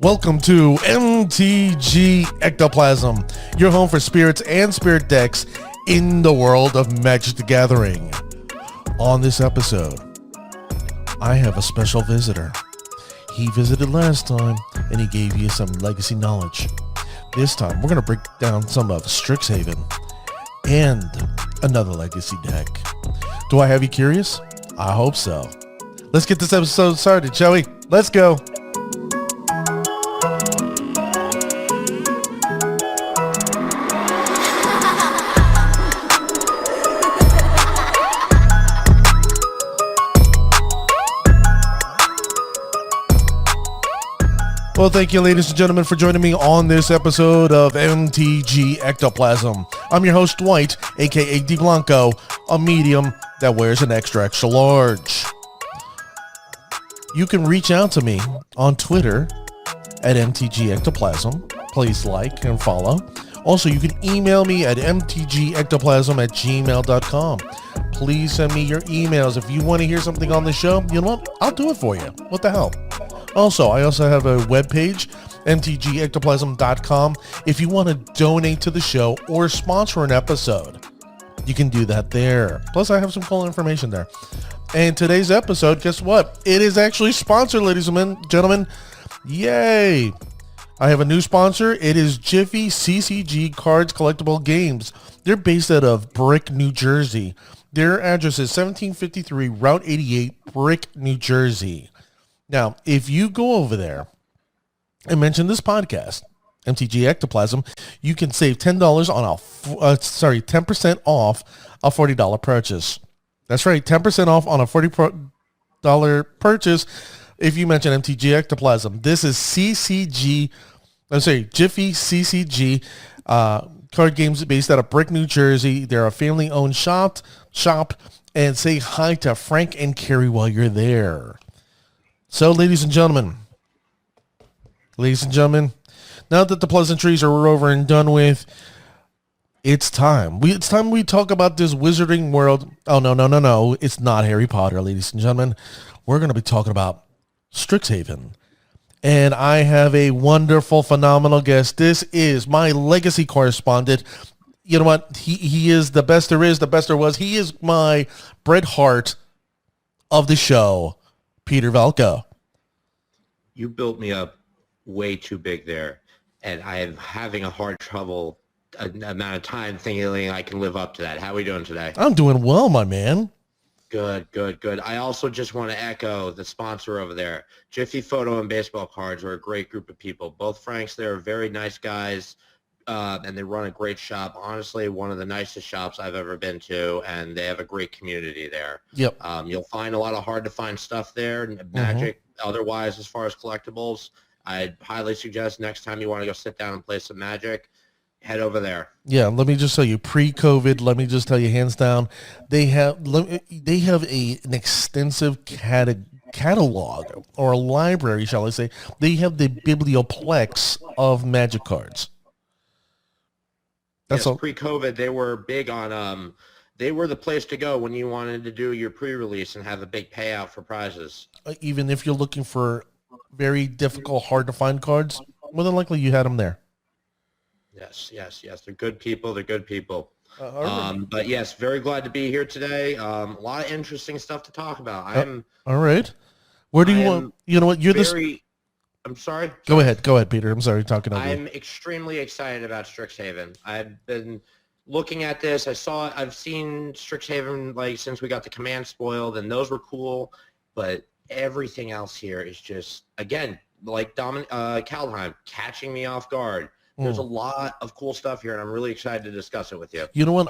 Welcome to MTG Ectoplasm, your home for spirits and spirit decks in the world of Magic the Gathering. On this episode, I have a special visitor. He visited last time and he gave you some legacy knowledge. This time, we're going to break down some of Strixhaven and another legacy deck. Do I have you curious? I hope so. Let's get this episode started, shall we? Let's go. Well, thank you, ladies and gentlemen, for joining me on this episode of MTG Ectoplasm. I'm your host, Dwight, aka D Blanco, a medium that wears an extra large. You can reach out to me on Twitter at MTG Ectoplasm. Please like and follow. Also, you can email me at mtgectoplasm@gmail.com. Please send me your emails. If you want to hear something on the show, you know what? I'll do it for you. What the hell? Also, I also have a webpage, mtgectoplasm.com. If you want to donate to the show or sponsor an episode, you can do that there. Plus, I have some cool information there. And today's episode, guess what? It is actually sponsored, ladies and gentlemen. Yay! I have a new sponsor. It is Jiffy CCG Cards Collectible Games. They're based out of Brick, New Jersey. Their address is 1753 Route 88, Brick, New Jersey. Now, if you go over there and mention this podcast, MTG Ectoplasm, you can save $10 on 10% off a $40 purchase. That's right, 10% off on a $40 purchase if you mention MTG Ectoplasm. This is Jiffy CCG card games based out of Brick, New Jersey. They're a family-owned shop, and say hi to Frank and Carrie while you're there. So, ladies and gentlemen, now that the pleasantries are over and done with, it's time. It's time we talk about this wizarding world. Oh, no. It's not Harry Potter, ladies and gentlemen. We're going to be talking about Strixhaven. And I have a wonderful, phenomenal guest. This is my legacy correspondent. You know what? He is the best there is, the best there was. He is my Bret Hart of the show, Peter Valko. You built me up way too big there, and I am having a hard trouble amount of time thinking I can live up to that. How are we doing today? I'm doing well, my man. Good. I also just want to echo the sponsor over there. Jiffy Photo and Baseball Cards are a great group of people. Both Franks, they're very nice guys, and they run a great shop. Honestly, one of the nicest shops I've ever been to, and they have a great community there. Yep. You'll find a lot of hard-to-find stuff there, Magic. Otherwise, as far as collectibles, I'd highly suggest next time you want to go sit down and play some Magic, head over there. Yeah, let me just tell you, pre-COVID, let me just tell you, hands down, they have an extensive catalog, or a library, shall I say. They have the biblioplex of Magic cards. Yes, pre-COVID, they were big on, they were the place to go when you wanted to do your pre-release and have a big payout for prizes. Even if you're looking for very difficult, hard-to-find cards, more than likely you had them there. Yes. They're good people. But yes, very glad to be here today. A lot of interesting stuff to talk about. All right. Where do you want? You know what? I'm sorry. Go ahead, Peter. I'm sorry, talking over you. I'm extremely excited about Strixhaven. I've been looking at this. I've seen Strixhaven since we got the command spoiled, and those were cool. But everything else here is just, again, like Kaldheim, catching me off guard. There's a lot of cool stuff here, and I'm really excited to discuss it with you. You know what?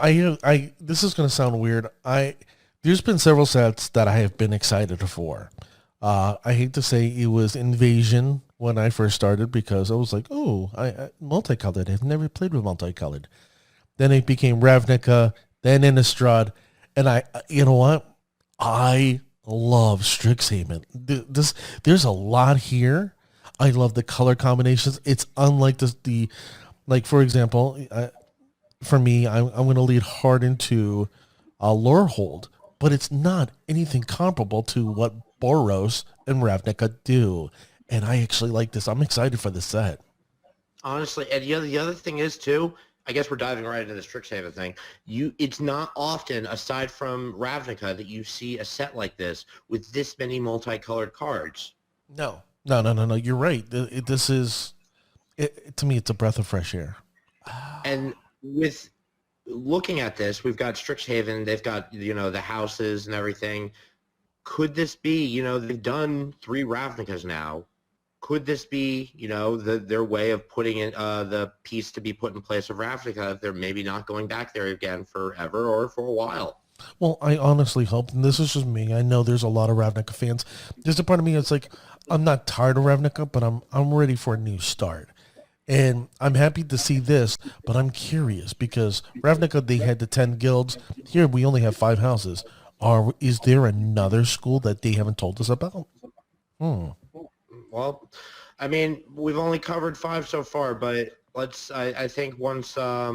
This is going to sound weird. There's been several sets that I have been excited for. I hate to say it was Invasion when I first started, because I was like, I multicolored. I've never played with multicolored. Then it became Ravnica, then Innistrad, and you know what? I love Strixhaven. There's a lot here. I love the color combinations. It's unlike like, for example, for me, I'm going to lead hard into Lorehold, but it's not anything comparable to what Boros and Ravnica do. And I actually like this. I'm excited for the set. Honestly, and the other thing is too, I guess we're diving right into the Strixhaven thing. It's not often, aside from Ravnica, that you see a set like this with this many multicolored cards. No. No. You're right. This is, to me, it's a breath of fresh air. And with looking at this, we've got Strixhaven, they've got, the houses and everything. Could this be, they've done 3 Ravnicas now. Could this be, their way of putting in the piece to be put in place of Ravnica if they're maybe not going back there again forever or for a while? Well, I honestly hope, and this is just me, I know there's a lot of Ravnica fans. There's a part of me that's like, I'm not tired of Ravnica, but I'm ready for a new start. And I'm happy to see this, but I'm curious because Ravnica, they had the 10 guilds. Here, we only have 5 houses. Is there another school that they haven't told us about? Well, I mean, we've only covered 5 so far, but I think once, I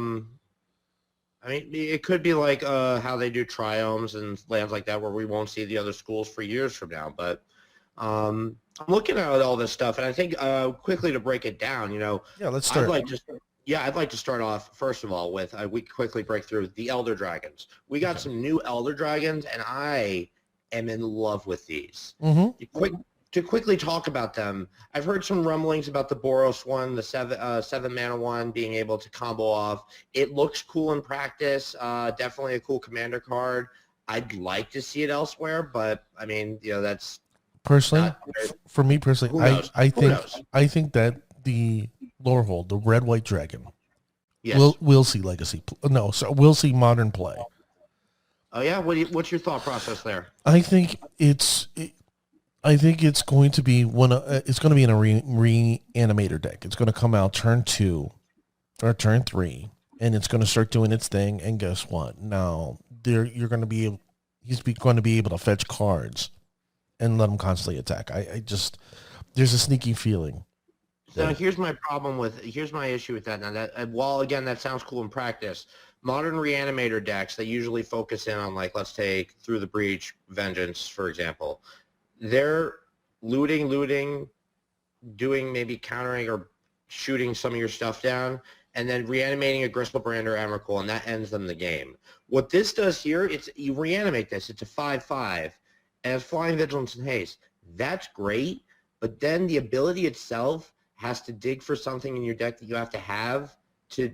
mean, it could be like how they do triomes and lands like that where we won't see the other schools for years from now. But I'm looking at all this stuff, and I think quickly to break it down, Yeah, let's start. I'd like to start off, first of all, with we quickly break through the Elder Dragons. We got some new Elder Dragons, and I am in love with these. To quickly talk about them, I've heard some rumblings about the Boros one, the 7 mana one, being able to combo off. It looks cool in practice. Definitely a cool commander card. I'd like to see it elsewhere, but I mean, that's personally, for me personally, I think that the Lorehold, the red-white dragon, yes, we'll see legacy. No, so we'll see modern play. Oh yeah, what's your thought process there? I think it's going to be it's going to be in a reanimator deck. It's going to come out turn 2 or turn 3, and it's going to start doing its thing. And guess what? Now he's going to be able to fetch cards and let him constantly attack. There's a sneaky feeling. So here's my issue with that. Now that while again that sounds cool in practice, modern reanimator decks, they usually focus in on, like, let's take Through the Breach, Vengeance, for example. They're looting, doing maybe countering or shooting some of your stuff down, and then reanimating a Gristlebrand or Emrakul, and that ends them the game. What this does here, you reanimate this. It's a 5/5, and it's Flying, Vigilance, and Haste. That's great, but then the ability itself has to dig for something in your deck that you have to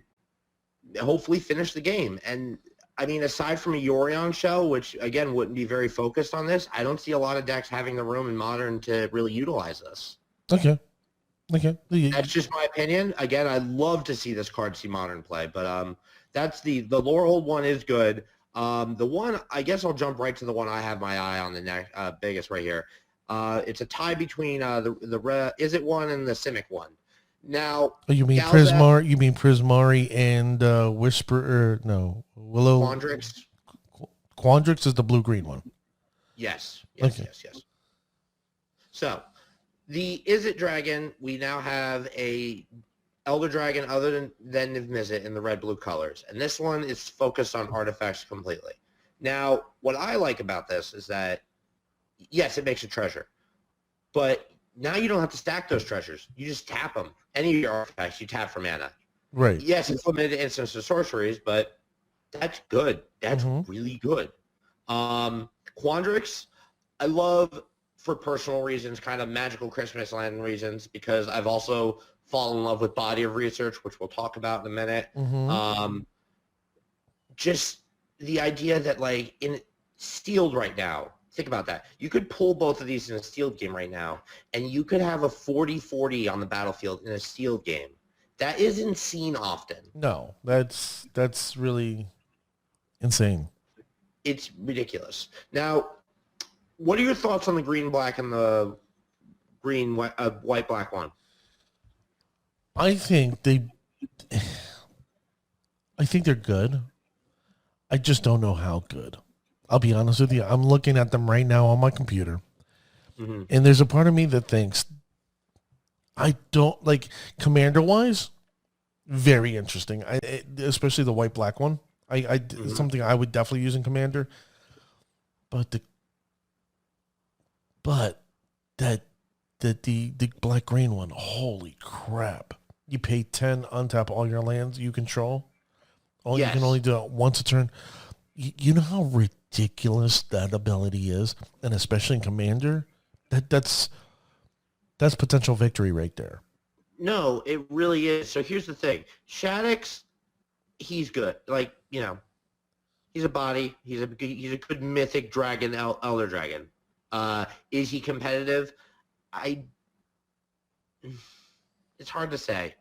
hopefully finish the game. And I mean, aside from a Yorion shell, which again wouldn't be very focused on this, I don't see a lot of decks having the room in Modern to really utilize this. Okay. That's just my opinion. Again, I'd love to see this card see Modern play, but that's the Lorehold one is good. The one, I guess I'll jump right to the one I have my eye on the next biggest right here. It's a tie between the Izzet one and the Simic one. Now, you mean Prismari? You mean Prismari and Willow? Quandrix. Quandrix is the blue-green one. Yes. Okay. Yes. So, the Izzet Dragon, we now have a Elder Dragon other than Niv-Mizzet in the red-blue colors. And this one is focused on artifacts completely. Now, what I like about this is that, yes, it makes a treasure. But now you don't have to stack those treasures. You just tap them. Any of your artifacts, you tap for mana. Right. Yes, it's limited to instants and sorceries, but that's good. That's really good. Quandrix, I love for personal reasons, kind of magical Christmas land reasons, because I've also fallen in love with Body of Research, which we'll talk about in a minute. Just the idea that, like, in Sealed right now, think about that. You could pull both of these in a Sealed game right now, and you could have a 40-40 on the battlefield in a Sealed game. That isn't seen often. No, that's really insane. It's ridiculous. Now, what are your thoughts on the green-black and the green white-black one? I think they're good. I just don't know how good. I'll be honest with you. I'm looking at them right now on my computer. And there's a part of me that thinks I don't like commander-wise. Very interesting. Especially the white-black one. Something I would definitely use in commander. But that the black green one. Holy crap! You pay 10, untap all your lands you control. You can only do it once a turn. You know how ridiculous that ability is, and especially in Commander, that's potential victory right there. No, it really is. So here's the thing: Shaddix, he's good. Like, you know, he's a body. He's a good mythic dragon, elder dragon. Is he competitive? It's hard to say.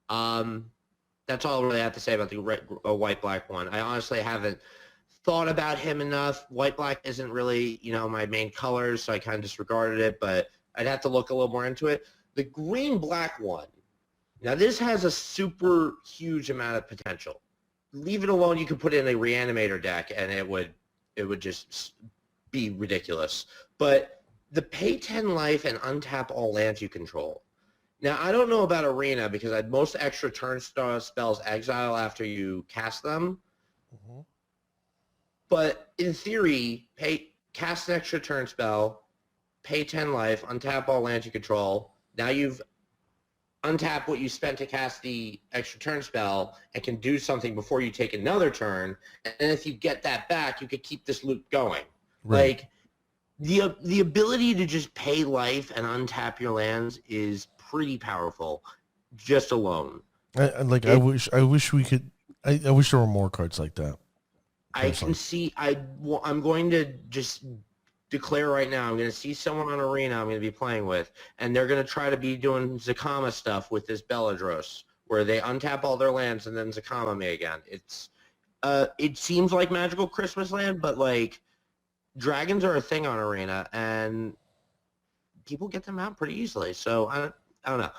That's all I really have to say about the white-black one. I honestly haven't thought about him enough. White-black isn't really, my main colors, so I kind of disregarded it, but I'd have to look a little more into it. The green-black one, now this has a super huge amount of potential. Leave it alone, you could put in a Reanimator deck, and it would just be ridiculous. But the pay 10 life and untap all lands you control. Now, I don't know about Arena because most extra turn spells exile after you cast them. Mm-hmm. But in theory, cast an extra turn spell, pay 10 life, untap all lands you control. Now you've untapped what you spent to cast the extra turn spell and can do something before you take another turn. And if you get that back, you could keep this loop going. Right. Like, the ability to just pay life and untap your lands is pretty powerful, just alone. I wish we could. I wish there were more cards like that. I can see. I'm going to just declare right now. I'm going to see someone on Arena I'm going to be playing with, and they're going to try to be doing Zakama stuff with this Beladros, where they untap all their lands and then Zakama me again. It seems like Magical Christmas Land, but like dragons are a thing on Arena, and people get them out pretty easily. So I don't know.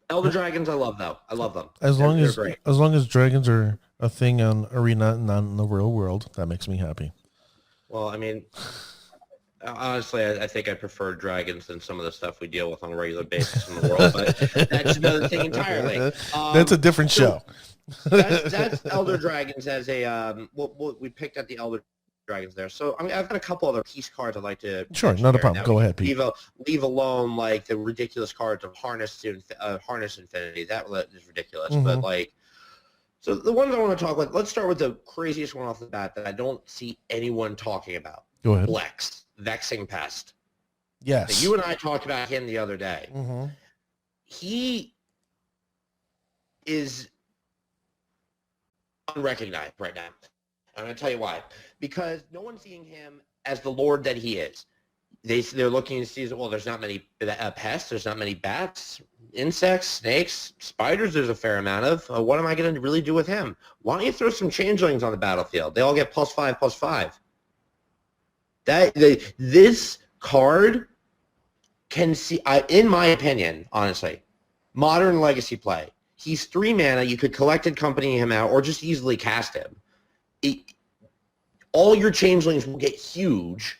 Elder Dragons, I love though. I love them. As long as dragons are a thing on Arena and not in the real world, that makes me happy. Well, I mean, honestly, I think I prefer dragons than some of the stuff we deal with on a regular basis in the world. But that's another thing entirely. That's a different show. That's Elder Dragons as a we picked at the Elder Dragons there. So I mean, I've got a couple other piece cards I'd like to. Sure, not a problem. Go ahead, Pete. Leave alone like the ridiculous cards of Harness Infinity. That is ridiculous. Mm-hmm. But like, so the ones I want to talk about. Let's start with the craziest one off the bat that I don't see anyone talking about. Go ahead. Lex, Vexing Pest. Yes. So you and I talked about him the other day. Mm-hmm. He is unrecognized right now. I'm going to tell you why. Because no one's seeing him as the lord that he is. They're looking to see, well, there's not many pests, there's not many bats, insects, snakes, spiders there's a fair amount of. What am I going to really do with him? Why don't you throw some changelings on the battlefield? They all get +5/+5. This card can see, in my opinion, honestly, modern legacy play. He's 3 mana. You could Collected Company him out or just easily cast him. All your changelings will get huge,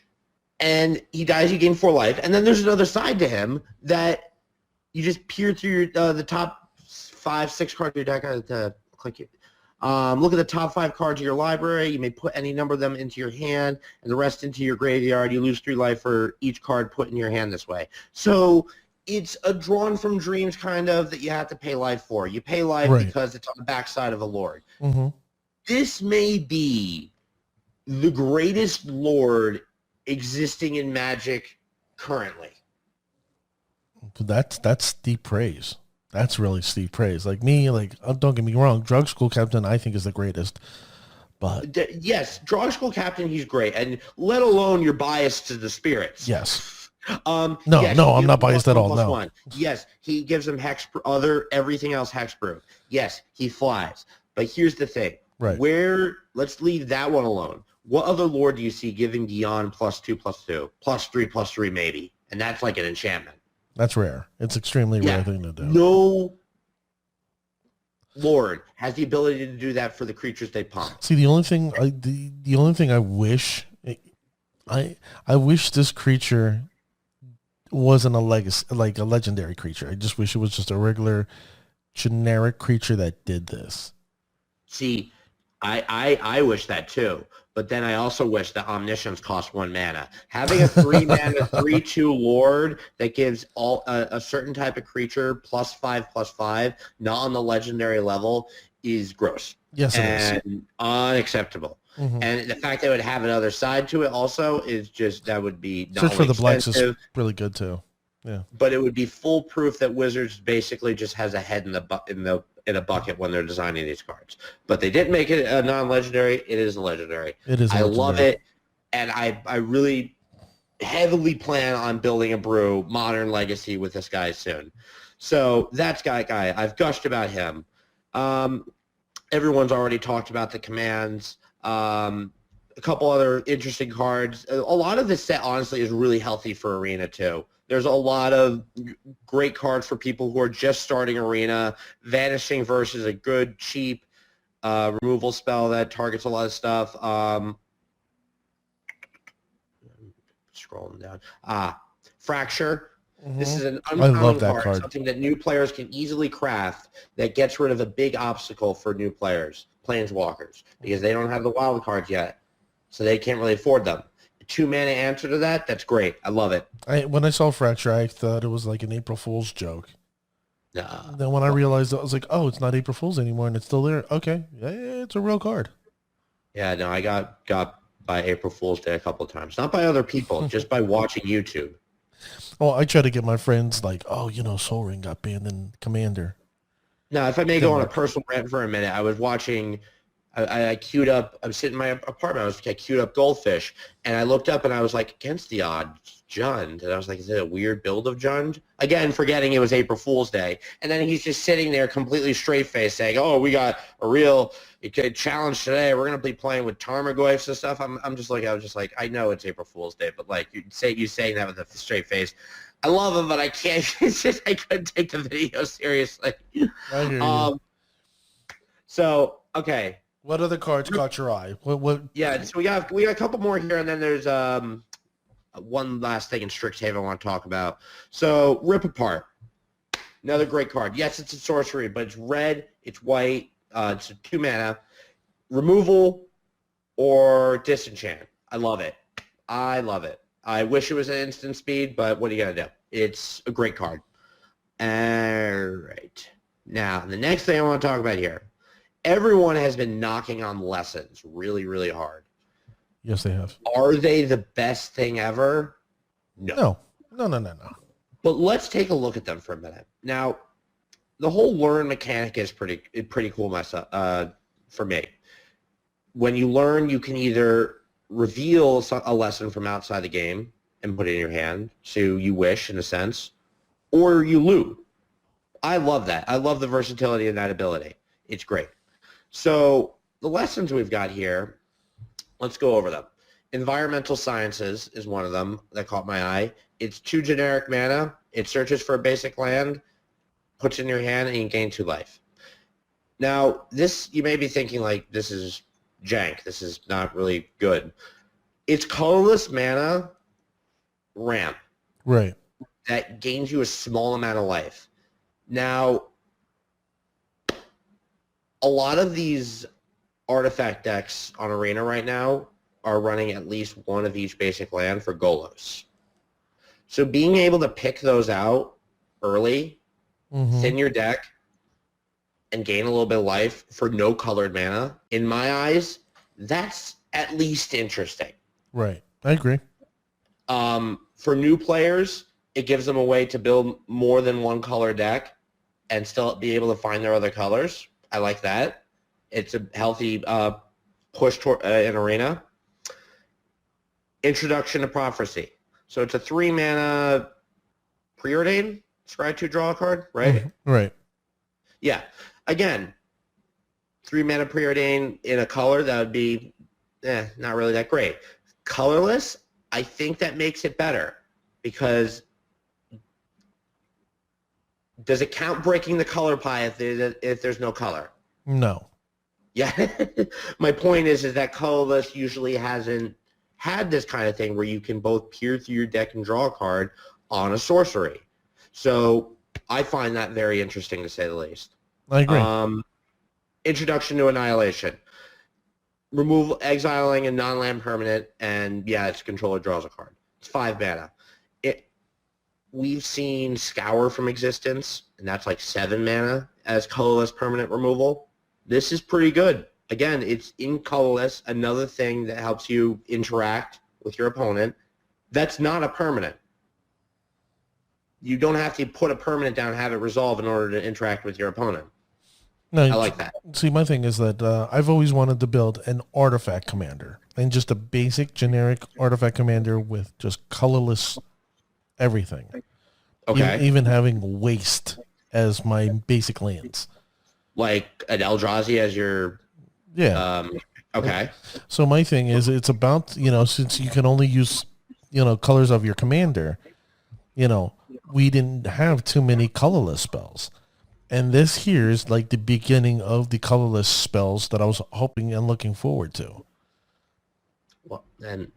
and he dies, you gain 4 life. And then there's another side to him that you just peer through the top 5-6 cards of your deck. Click it. Look at the top 5 cards of your library. You may put any number of them into your hand and the rest into your graveyard. You lose 3 life for each card put in your hand this way. So it's a drawn from dreams kind of that you have to pay life for. You pay life because it's on the backside of a lord. Mm-hmm. This may be the greatest lord existing in Magic currently. That's steep praise. That's really steep praise. Like me, don't get me wrong, Drug School Captain I think is the greatest. But yes, Drug School Captain, he's great, and let alone your bias to the spirits. Yes. Yes, I'm not biased at all. No. 1. Yes, he gives him everything else hexproof. Yes, he flies. But here's the thing. Right. Let's leave that one alone. What other lord do you see giving beyond +2/+2, +3/+3 maybe? And that's like an enchantment. That's rare. It's extremely rare thing to do. No lord has the ability to do that for the creatures they pump. See, the only thing I wish I wish this creature wasn't a legacy, like a legendary creature. I just wish it was just a regular generic creature that did this. See, I wish that too, but then I also wish that Omniscience cost 1 mana. Having a 3 mana 3/2 Lord that gives all a certain type of creature +5/+5, not on the legendary level, is gross. Yes, it is. And unacceptable. Mm-hmm. And the fact that it would have another side to it also is just, that would be not Search for only the Blights is expensive, really good too. Yeah. but it would be foolproof that Wizards basically just has a head in a bucket when they're designing these cards. But they didn't make it a non-legendary. It is a legendary. It is. I love it, and I really heavily plan on building a brew Modern Legacy with this guy soon. So that's guy. I've gushed about him. Everyone's already talked about the commands. A couple other interesting cards. A lot of this set, honestly, is really healthy for Arena, too. There's a lot of great cards for people who are just starting Arena. Vanishing versus a good, cheap removal spell that targets a lot of stuff. Scrolling down. Fracture. Mm-hmm. This is an uncommon card, something that new players can easily craft that gets rid of a big obstacle for new players, Planeswalkers, because they don't have the wild cards yet, so they can't really afford them. A 2-mana answer to that, that's great. I love it. When I saw Fracture, I thought it was like an April Fool's joke. Then when I realized it, I was like, oh, it's not April Fool's anymore, and it's still there. Okay, yeah, it's a real card. Yeah, no, I got by April Fool's Day a couple of times. Not by other people, just by watching YouTube. Well, I try to get my friends like, oh, Sol Ring got banned in Commander. Now, if I may go on a personal rant for a minute, I was watching, I queued up, I was sitting in my apartment, I queued up Goldfish, and I looked up and I was like, against the odds, Jund. And I was like, is it a weird build of Jund? Again, forgetting it was April Fool's Day. And then he's just sitting there completely straight-faced saying, oh, we got a real challenge today. We're going to be playing with Tarmogoyfs and stuff. I was just like, I know it's April Fool's Day, but like you saying that with a straight face. I love him, but I can't. It's just I couldn't take the video seriously. I hear you. So, okay. What other cards caught your eye? What? Yeah, so we got a couple more here, and then there's one last thing in Strixhaven I want to talk about. So, Rip Apart. Another great card. Yes, it's a sorcery, but it's red, it's white, it's a 2 mana. Removal or disenchant. I love it. I wish it was an instant speed, but what are you going to do? It's a great card. All right. Now, the next thing I want to talk about here. Everyone has been knocking on lessons really, really hard. Yes, they have. Are they the best thing ever? No. No. But let's take a look at them for a minute. Now, the whole learn mechanic is pretty cool for me. When you learn, you can either reveal a lesson from outside the game and put it in your hand, so you wish, in a sense, or you loot. I love that. I love the versatility of that ability. It's great. So the lessons we've got here, let's go over them. Environmental Sciences is one of them that caught my eye. It's 2 generic mana. It searches for a basic land, puts it in your hand, and you gain 2 life. Now, this, you may be thinking, like, this is jank. This is not really good. It's colorless mana ramp. Right. That gains you a small amount of life. Now, a lot of these artifact decks on Arena right now are running at least one of each basic land for Golos. So being able to pick those out early, thin your deck, and gain a little bit of life for no colored mana, in my eyes, that's at least interesting. Right. I agree. For new players, it gives them a way to build more than one color deck and still be able to find their other colors. I like that. It's a healthy push toward an Arena. Introduction to Prophecy. So it's a 3 mana preordain. Scry 2, draw a card, right? Right. Yeah. Again, 3 mana preordain in a color that would be not really that great. Colorless, I think that makes it better because does it count breaking the color pie if there's no color? No. Yeah. My point is that colorless usually hasn't had this kind of thing where you can both peer through your deck and draw a card on a sorcery. So I find that very interesting, to say the least. I agree. Introduction to Annihilation. exiling a non-land permanent, and yeah, its controller draws a card. It's 5 mana. We've seen Scour from Existence, and that's like 7 mana as colorless permanent removal. This is pretty good. Again, it's in colorless, another thing that helps you interact with your opponent. That's not a permanent. You don't have to put a permanent down and have it resolve in order to interact with your opponent. No, I like that. See, my thing is that I've always wanted to build an artifact commander, and just a basic generic artifact commander with just colorless everything. Okay. Even having waste as my basic lands. Like an Eldrazi as your... Yeah. Okay. So my thing is, it's about, since you can only use, colors of your commander, we didn't have too many colorless spells. And this here is like the beginning of the colorless spells that I was hoping and looking forward to. Well, and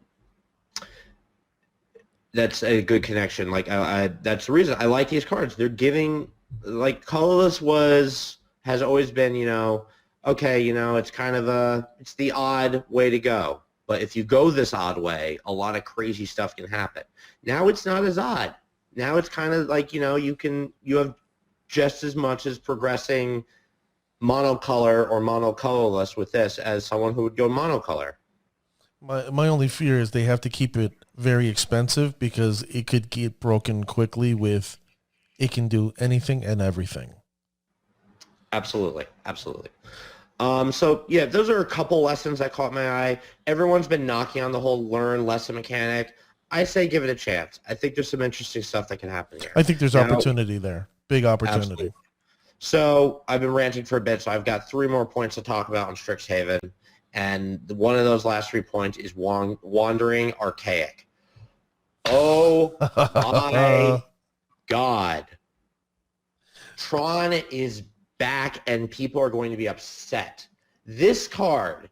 that's a good connection. Like, that's the reason I like these cards. They're giving, like, colorless has always been, okay, it's kind of it's the odd way to go. But if you go this odd way, a lot of crazy stuff can happen. Now it's not as odd. Now it's kind of like, you have just as much as progressing monocolor or monocolorless with this as someone who would go monocolor. My only fear is they have to keep it very expensive because it could get broken quickly with it can do anything and everything. Absolutely. So, yeah, those are a couple lessons that caught my eye. Everyone's been knocking on the whole learn lesson mechanic. I say give it a chance. I think there's some interesting stuff that can happen here. I think there's opportunity there. Big opportunity. Absolutely. So I've been ranting for a bit, so I've got 3 more points to talk about on Strixhaven. And one of those last 3 points is Wandering Archaic. Oh, my God. Tron is back, and people are going to be upset. This card,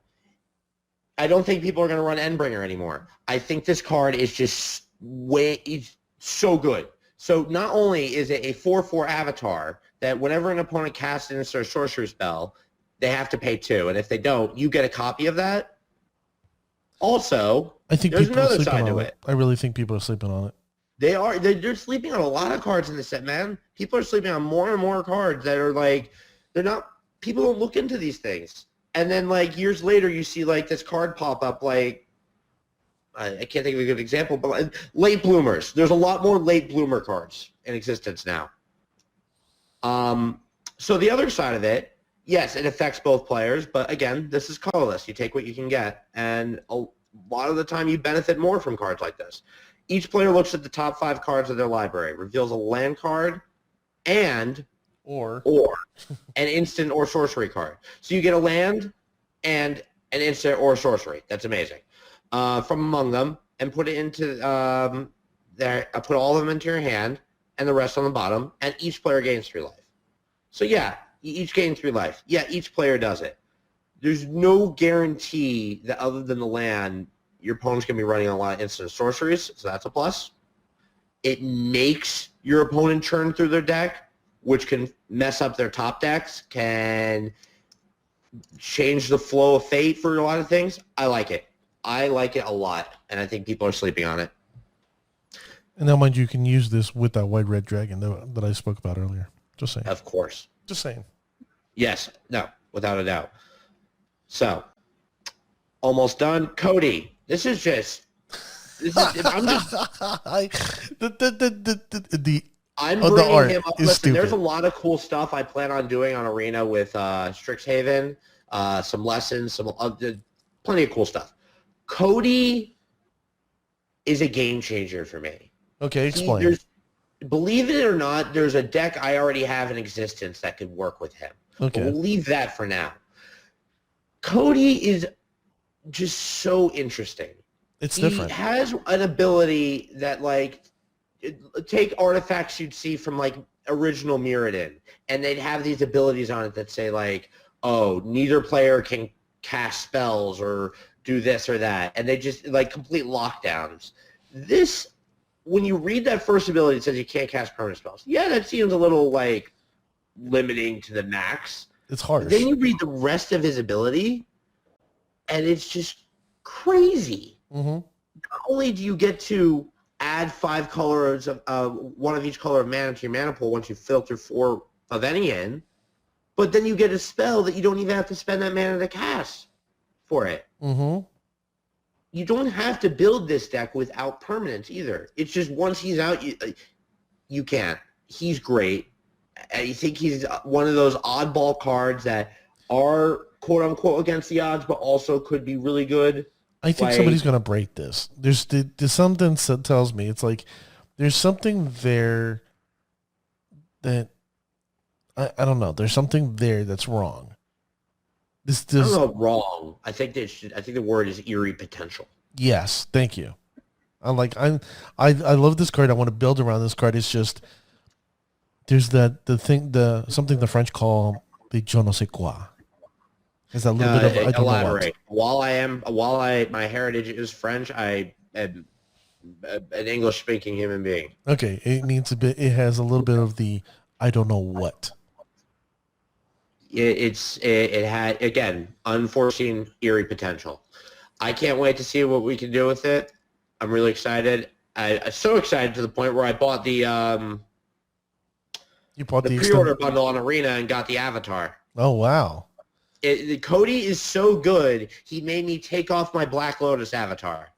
I don't think people are going to run Endbringer anymore. I think this card is just it's so good. So not only is it a 4/4 avatar that whenever an opponent casts an instant sorcery spell, they have to pay 2, and if they don't, you get a copy of that. Also, I think there's people are another sleeping side on to it. it. I really think people are sleeping on it. They're sleeping on a lot of cards in this set, man. People are sleeping on more and more cards that are like, people don't look into these things. And then like years later, you see like this card pop up, like, I can't think of a good example, but like, late bloomers. There's a lot more late bloomer cards in existence now. So the other side of it, yes, it affects both players, but again, this is colorless. You take what you can get, and a lot of the time you benefit more from cards like this. Each player looks at the top 5 cards of their library, reveals a land card, and or an instant or sorcery card. So you get a land and an instant or sorcery. That's amazing. From among them, and put it into there. Put all of them into your hand, and the rest on the bottom. And each player gains 3 life. So yeah, you each gain 3 life. Yeah, each player does it. There's no guarantee that other than the land, your opponent's going to be running a lot of instant sorceries, so that's a plus. It makes your opponent churn through their deck, which can mess up their top decks, can change the flow of fate for a lot of things. I like it. I like it a lot, and I think people are sleeping on it. And now, mind you, can use this with that white red dragon that I spoke about earlier. Just saying. Of course. Just saying. Yes. No. Without a doubt. So, almost done. Cody, I'm just... I'm bringing him up. Listen, there's a lot of cool stuff I plan on doing on Arena with Strixhaven, some lessons, plenty of cool stuff. Cody is a game changer for me. Okay, explain. Believe it or not, there's a deck I already have in existence that could work with him. Okay. But we'll leave that for now. Cody is just so interesting. It's different. He has an ability that, like, take artifacts you'd see from, like, original Mirrodin, and they'd have these abilities on it that say, like, oh, neither player can cast spells or do this or that, and they just, like, complete lockdowns. This, when you read that first ability, it says you can't cast permanent spells. Yeah, that seems a little, like, limiting to the max. It's harsh. Then you read the rest of his ability, and it's just crazy. Mm-hmm. Not only do you get to add 5 colors of one of each color of mana to your mana pool once you filter 4 of any in, but then you get a spell that you don't even have to spend that mana to cast for it. Mm-hmm. You don't have to build this deck without permanence either. It's just once he's out, you can't. He's great. I think he's one of those oddball cards that are quote-unquote against the odds, but also could be really good. I think somebody's going to break this. There's something that tells me it's like there's something there that I don't know. There's something there that's wrong. I don't know wrong. I think the word is eerie potential. Yes, thank you. I love this card. I want to build around this card. It's just there's something the French call the je ne sais quoi. Is that a little bit of I don't elaborate. Know what. My heritage is French, I am an English speaking human being. Okay, it means it has a little bit of the I don't know what. It had, again, unforeseen eerie potential. I can't wait to see what we can do with it. I'm really excited. I'm so excited to the point where I bought the pre-order bundle on Arena and got the avatar. Oh wow! Cody is so good. He made me take off my Black Lotus avatar.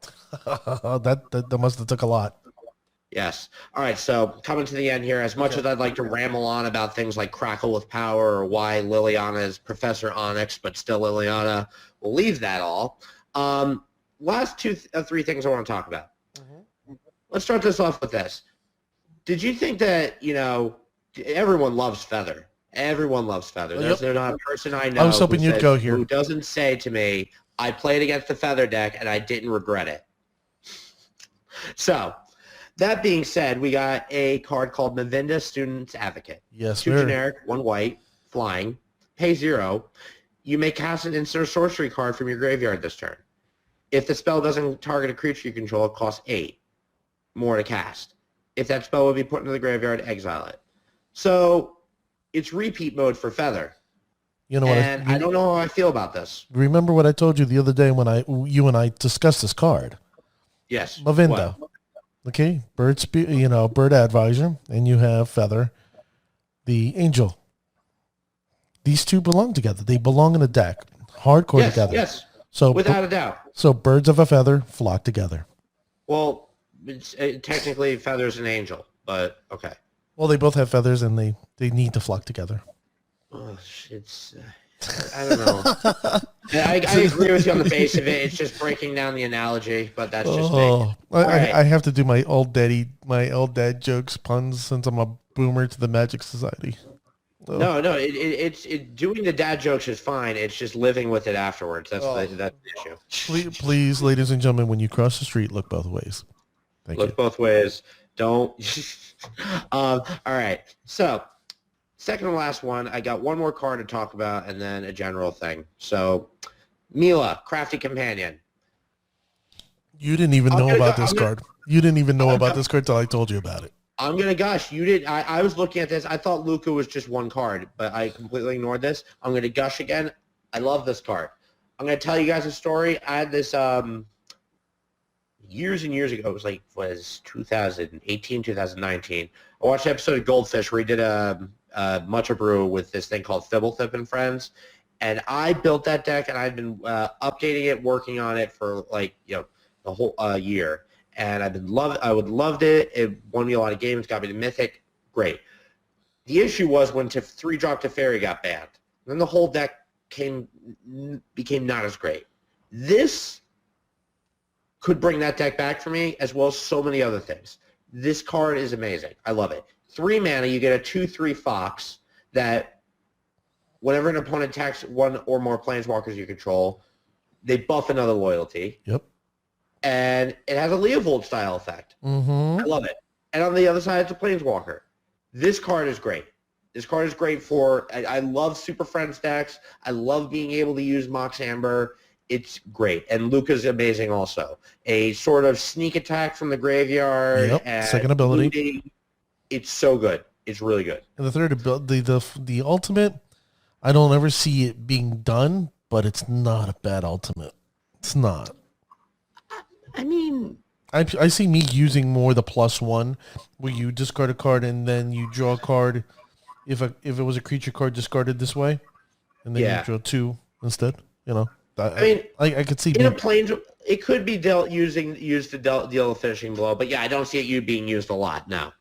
that must have took a lot. Yes. All right, so coming to the end here, as much as I'd like to ramble on about things like Crackle with Power or why Liliana is Professor Onyx, but still Liliana, we'll leave that all. Last 3 things I want to talk about. Mm-hmm. Let's start this off with this. Did you think that, everyone loves Feather? Everyone loves Feather. There's not a person I know I was hoping you'd go here. Who doesn't say to me, I played against the Feather deck and I didn't regret it. So, that being said, we got a card called Mavinda Student's Advocate. Yes, 2 generic, 1 white, flying, pay 0. You may cast an instant or sorcery card from your graveyard this turn. If the spell doesn't target a creature you control, it costs 8 more to cast. If that spell would be put into the graveyard, exile it. So it's repeat mode for Feather. You know what? I don't know how I feel about this. Remember what I told you the other day when you and I discussed this card? Yes. Mavinda. What? Okay, bird advisor, and you have Feather, the angel. These 2 belong together. They belong in a deck, hardcore together. Yes, so without a doubt. So birds of a feather flock together. Well, technically Feather's an angel, but okay. Well, they both have feathers, and they need to flock together. Oh, it's... I don't know. I agree with you on the base of it. It's just breaking down the analogy, but that's just me. I have to do my old dad jokes, puns, since I'm a boomer to the Magic Society. Oh. No, it's doing the dad jokes is fine. It's just living with it afterwards. That's the issue. Please, ladies and gentlemen, when you cross the street, look both ways. Thank you. Look both ways. Don't. All right. So, second to last one, I got one more card to talk about and then a general thing. So, Mila, Crafty Companion. You didn't even know about this card. You didn't even know about this card until I told you about it. I'm going to gush. You did. I was looking at this. I thought Luca was just one card, but I completely ignored this. I'm going to gush again. I love this card. I'm going to tell you guys a story. I had this years and years ago. It was 2018, 2019. I watched an episode of Goldfish where he did a Matcha Brew with this thing called Thibblethip and Friends. And I built that deck, and I've been updating it, working on it for the whole year. And I would loved it. It won me a lot of games, got me to Mythic. Great. The issue was when 3-drop Teferi got banned. Then the whole deck became not as great. This could bring that deck back for me, as well as so many other things. This card is amazing. I love it. 3 mana, you get a 2/3 Fox that whenever an opponent attacks one or more planeswalkers you control, they buff another loyalty. Yep. And it has a Leovold style effect. Mm-hmm. I love it. And on the other side, it's a Planeswalker. This card is great. This card is great for... I love Super Friends decks. I love being able to use Mox Amber. It's great. And Luca's amazing also. A sort of sneak attack from the graveyard. Yep, and second ability. Looting. It's so good. It's really good. And the third ability, the ultimate, I don't ever see it being done, but it's not a bad ultimate. It's not. I mean, I see me using more the +1, where you discard a card and then you draw a card. If it was a creature card discarded this way, and then you draw 2 instead. You know, I could see in a planes, it could be used to deal a finishing blow, but yeah, I don't see it being used a lot now.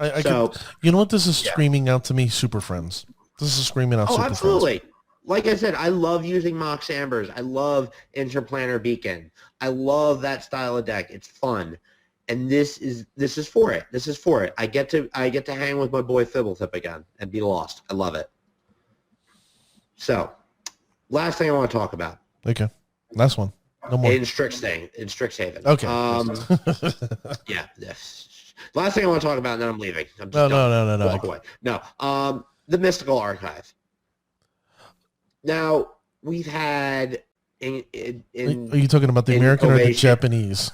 You know what this is screaming out to me? Super Friends. This is screaming out. Oh, Super absolutely. Friends. Like I said, I love using Mox Ambers. I love Interplanar Beacon. I love that style of deck. It's fun, and this is for it. This is for it. I get to hang with my boy Fibblethip again and be lost. I love it. So, last thing I want to talk about. Okay, last one. No more. In Strixhaven. Okay. Yeah. Last thing I want to talk about, and then I'm leaving. I'm just No. Walk away. No. The Mystical Archive. Now, we've had are you talking about the American or the Japanese?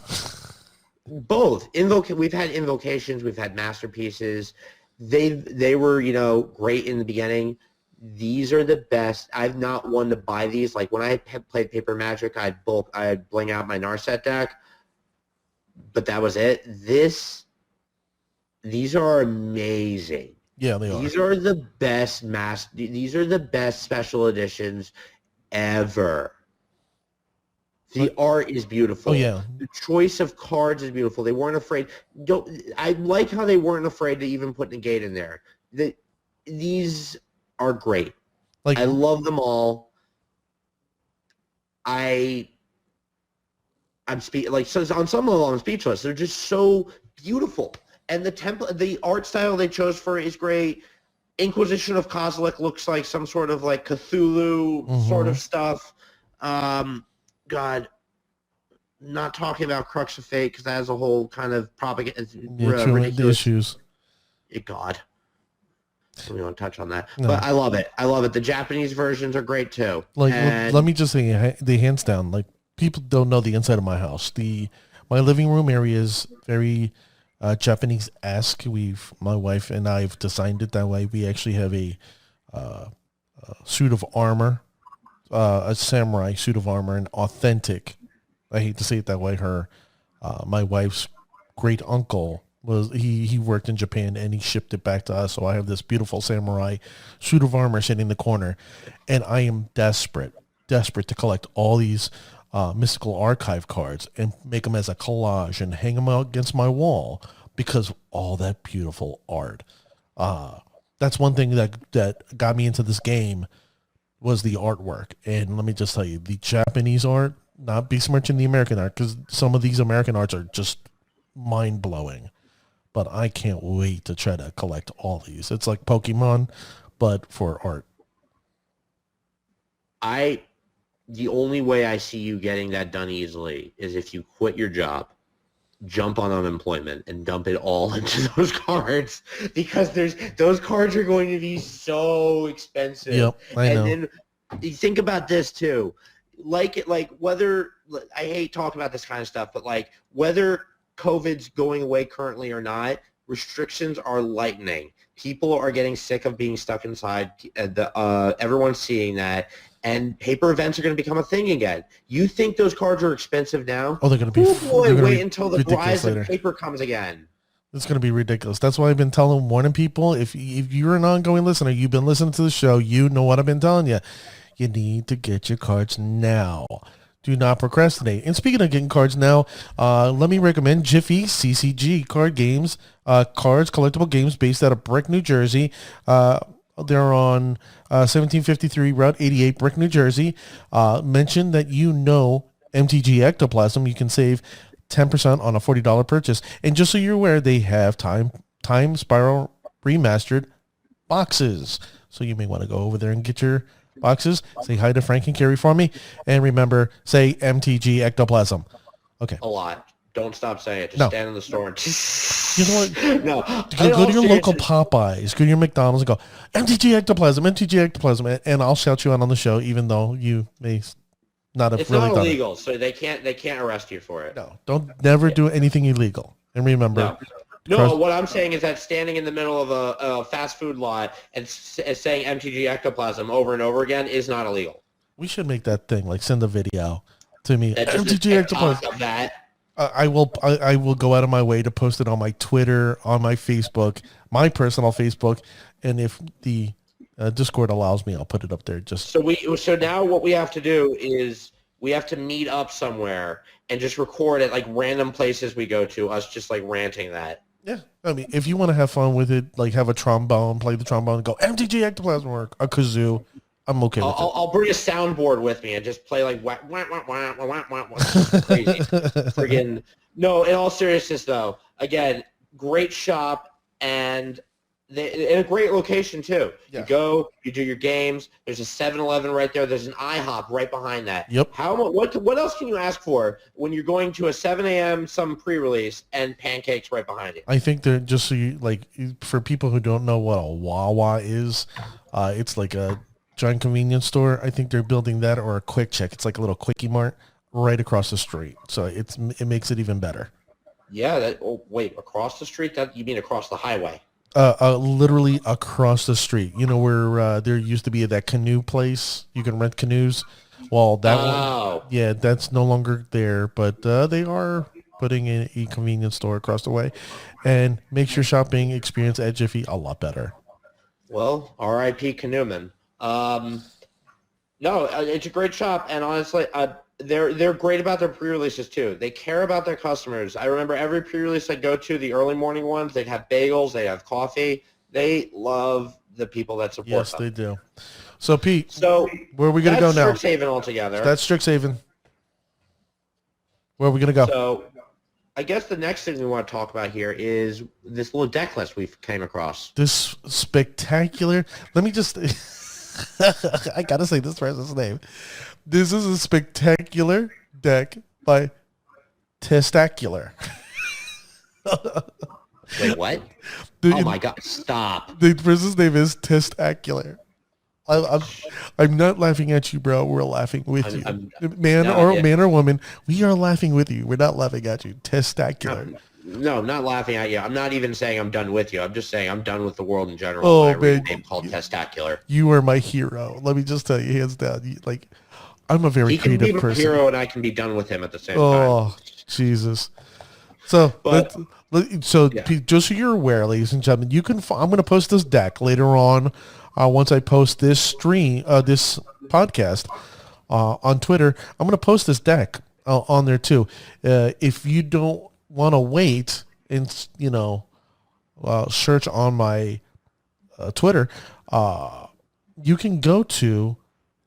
Both. We've had invocations, we've had masterpieces. They were, great in the beginning. These are the best. I've not wanted to buy these. Like when I played Paper Magic, I'd bling out my Narset deck, but that was it. These are amazing. Yeah, they are. These are the best These are the best special editions ever. The art is beautiful. Oh yeah. The choice of cards is beautiful. They weren't afraid. I like how they weren't afraid to even put Negate in there. These are great. Like, I love them all. I'm on some level I'm speechless. They're just so beautiful. And the art style they chose for it is great. Inquisition of Kozilek looks like some sort of like Cthulhu sort of stuff. God, not talking about Crux of Fate because that has a whole kind of propaganda. The issues. God. We want to touch on that. No. But I love it. The Japanese versions are great too. Let me just say, the hands down, like people don't know the inside of my house. My living room area is very Japanese-esque. My wife and I have designed it that way. We actually have a suit of armor, a samurai suit of armor, an authentic. I hate to say it that way. My wife's great uncle he worked in Japan and he shipped it back to us. So I have this beautiful samurai suit of armor sitting in the corner, and I am desperate to collect all these Mystical Archive cards and make them as a collage and hang them out against my wall because of all that beautiful art. That's one thing that got me into this game was the artwork. And let me just tell you, the Japanese art, not besmirching the American art, because some of these American arts are just mind-blowing. But I can't wait to try to collect all these. It's like Pokemon, but for art. The only way I see you getting that done easily is if you quit your job, jump on unemployment, and dump it all into those cards, because those cards are going to be so expensive. Yep, I know. And then you think about this too, like whether, I hate talking about this kind of stuff, but like whether COVID's going away currently or not, restrictions are lightening. People are getting sick of being stuck inside. Everyone's seeing that. And paper events are going to become a thing again. You think those cards are expensive now? Oh, they're going to be. Oh boy, wait until the rise of paper comes again. It's going to be ridiculous. That's why I've been warning people. If you're an ongoing listener, you've been listening to the show, you know what I've been telling you. You need to get your cards now. Do not procrastinate. And speaking of getting cards now, let me recommend Jiffy CCG card games, cards, collectible games based out of Brick, New Jersey. They're on 1753 Route 88, Brick, New Jersey. Mention that MTG Ectoplasm. You can save 10% on a $40 purchase. And just so you're aware, they have Time Spiral Remastered boxes. So you may want to go over there and get your boxes. Say hi to Frank and Carrie for me. And remember, say MTG Ectoplasm. Okay. A lot. Don't stop saying it. Just stand in the store and you know what? No. Go to your local Popeyes, go to your McDonald's and go, MTG Ectoplasm, and I'll shout you out on the show, even though you may not have it's really not done illegal, it. so they can't arrest you for it. No, don't never do anything illegal. And remember, No, what I'm saying is that standing in the middle of a fast food lot and saying MTG Ectoplasm over and over again is not illegal. We should make that thing. Like send a video to me. That's just a MTG Ectoplasm. TikTok of that. I will go out of my way to post it on my Twitter, on my Facebook, my personal Facebook, and if the Discord allows me, I'll put it up there. Just so now what we have to do is we have to meet up somewhere and just record at like random places we go to. Us just like ranting that. yeah. I mean, if you want to have fun with it, like have a trombone, play the trombone, and go MTG Ectoplasm or a kazoo. I'm okay with it. I'll bring a soundboard with me and just play like wah, wah, wah, wah, wah, wah, wah. Crazy. Friggin' no. In all seriousness, though, again, great shop and in a great location too. Yeah. You go, you do your games. There's a 7-Eleven right there. There's an IHOP right behind that. Yep. What else can you ask for when you're going to a 7 a.m. some pre-release and pancakes right behind you? I think they're just so you like for people who don't know what a Wawa is, it's like a giant convenience store. I think they're building that or a Quick Check. It's like a little Quickie Mart right across the street. So it makes it even better. Yeah. Wait, across the street? That you mean across the highway? Literally across the street. You know where there used to be that canoe place. You can rent canoes. Well, that one, yeah, that's no longer there. But they are putting in a convenience store across the way, and makes your shopping experience at Jiffy a lot better. Well, R.I.P. Canoeman. No, it's a great shop, and honestly, they're great about their pre-releases too. They care about their customers. I remember every pre-release I go to, the early morning ones, they'd have bagels, they have coffee. They love the people that support them. Yes, they do. So, Pete, where are we going to go now? That's Strixhaven altogether. That's Strixhaven. Where are we going to go? So, I guess the next thing we want to talk about here is this little deck list we came across. This spectacular. Let me just. I gotta say this person's name. This is a spectacular deck by Testacular. Wait, what? Oh my God! Stop. The person's name is Testacular. I'm not laughing at you, bro. We're laughing with you, man or woman. We are laughing with you. We're not laughing at you. Testacular. No, I'm not laughing at you. I'm not even saying I'm done with you. I'm just saying I'm done with the world in general. Oh, I read man. a name called Testacular. You are my hero. Let me just tell you, hands down. I'm a very creative person. He can be a hero, and I can be done with him at the same time. Oh, Jesus. So, just so you're aware, ladies and gentlemen, you can. I'm going to post this deck later on. Once I post this this podcast on Twitter, I'm going to post this deck on there too. If you don't want to wait and search on my Twitter, you can go to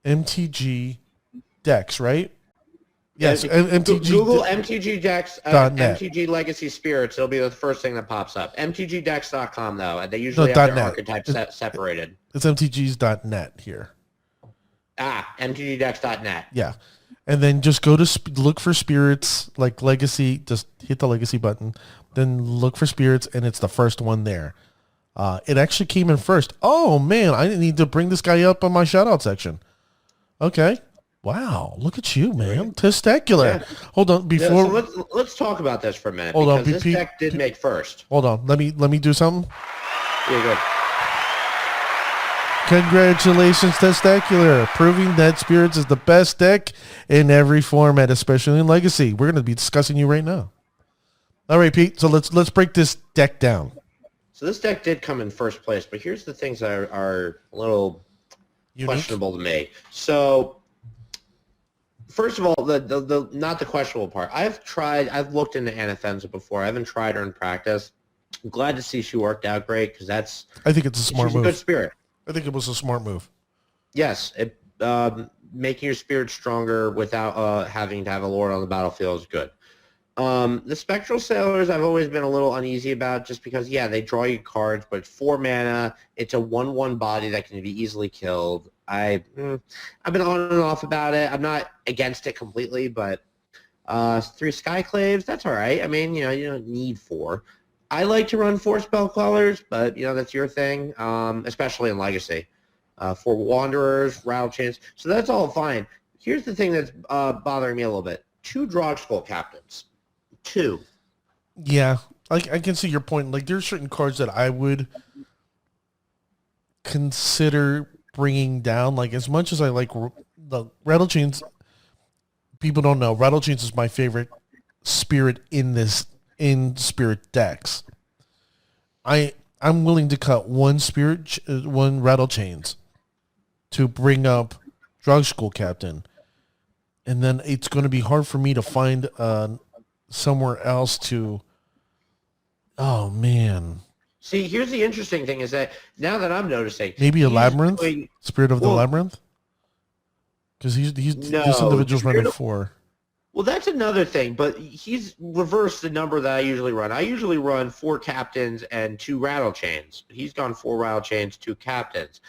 MTG Decks, right? Yes, MTG. Google MTG Decks, MTG Legacy Spirits. It'll be the first thing that pops up. MTGDecks.com though. They usually have their archetypes separated. It's MTGs.net here. MTGDecks.net. Yeah. And then just go to look for spirits, like Legacy. Just hit the Legacy button. Then look for spirits, and it's the first one there. It actually came in first. Oh, man. I need to bring this guy up on my shout-out section. Okay. Wow. Look at you, man. Testacular. Yeah. Hold on. Before let's talk about this for a minute. Hold on. This deck did make first. Hold on. Let me do something. Yeah, good. Congratulations, Testacular, proving that Spirits is the best deck in every format, especially in Legacy. We're going to be discussing you right now. All right, Pete. So let's break this deck down. So this deck did come in first place, but here's the things that are a little questionable to me. So first of all, the not the questionable part. I've looked into Anathenza before. I haven't tried her in practice. I'm glad to see she worked out great because I think it's a smart move. She's a good spirit. I think it was a smart move. Yes, making your spirit stronger without having to have a lord on the battlefield is good. The Spectral Sailors I've always been a little uneasy about just because, yeah, they draw you cards, but 4 mana, it's a 1/1 body that can be easily killed. I've been on and off about it. I'm not against it completely, but 3 Skyclaves, that's all right. I mean, you don't need 4. I like to run 4 spell callers, but that's your thing, especially in Legacy. 4 Wanderers, Rattle Chains, so that's all fine. Here's the thing that's bothering me a little bit: 2 Drogskol Captains, 2. Yeah, I can see your point. Like, there's certain cards that I would consider bringing down. Like, as much as I like the Rattle Chains. People don't know Rattle Chains is my favorite spirit in spirit decks. I'm willing to cut one one Rattle Chains to bring up Drug School Captain, and then it's going to be hard for me to find somewhere else to. Oh man! See, here's the interesting thing: is that now that I'm noticing, maybe a Labyrinth, Spirit of the Labyrinth, because he's no, this individual's running 4. Well, that's another thing, but he's reversed the number that I usually run. I usually run 4 captains and 2 rattle chains. He's gone 4 rattle chains, 2 captains.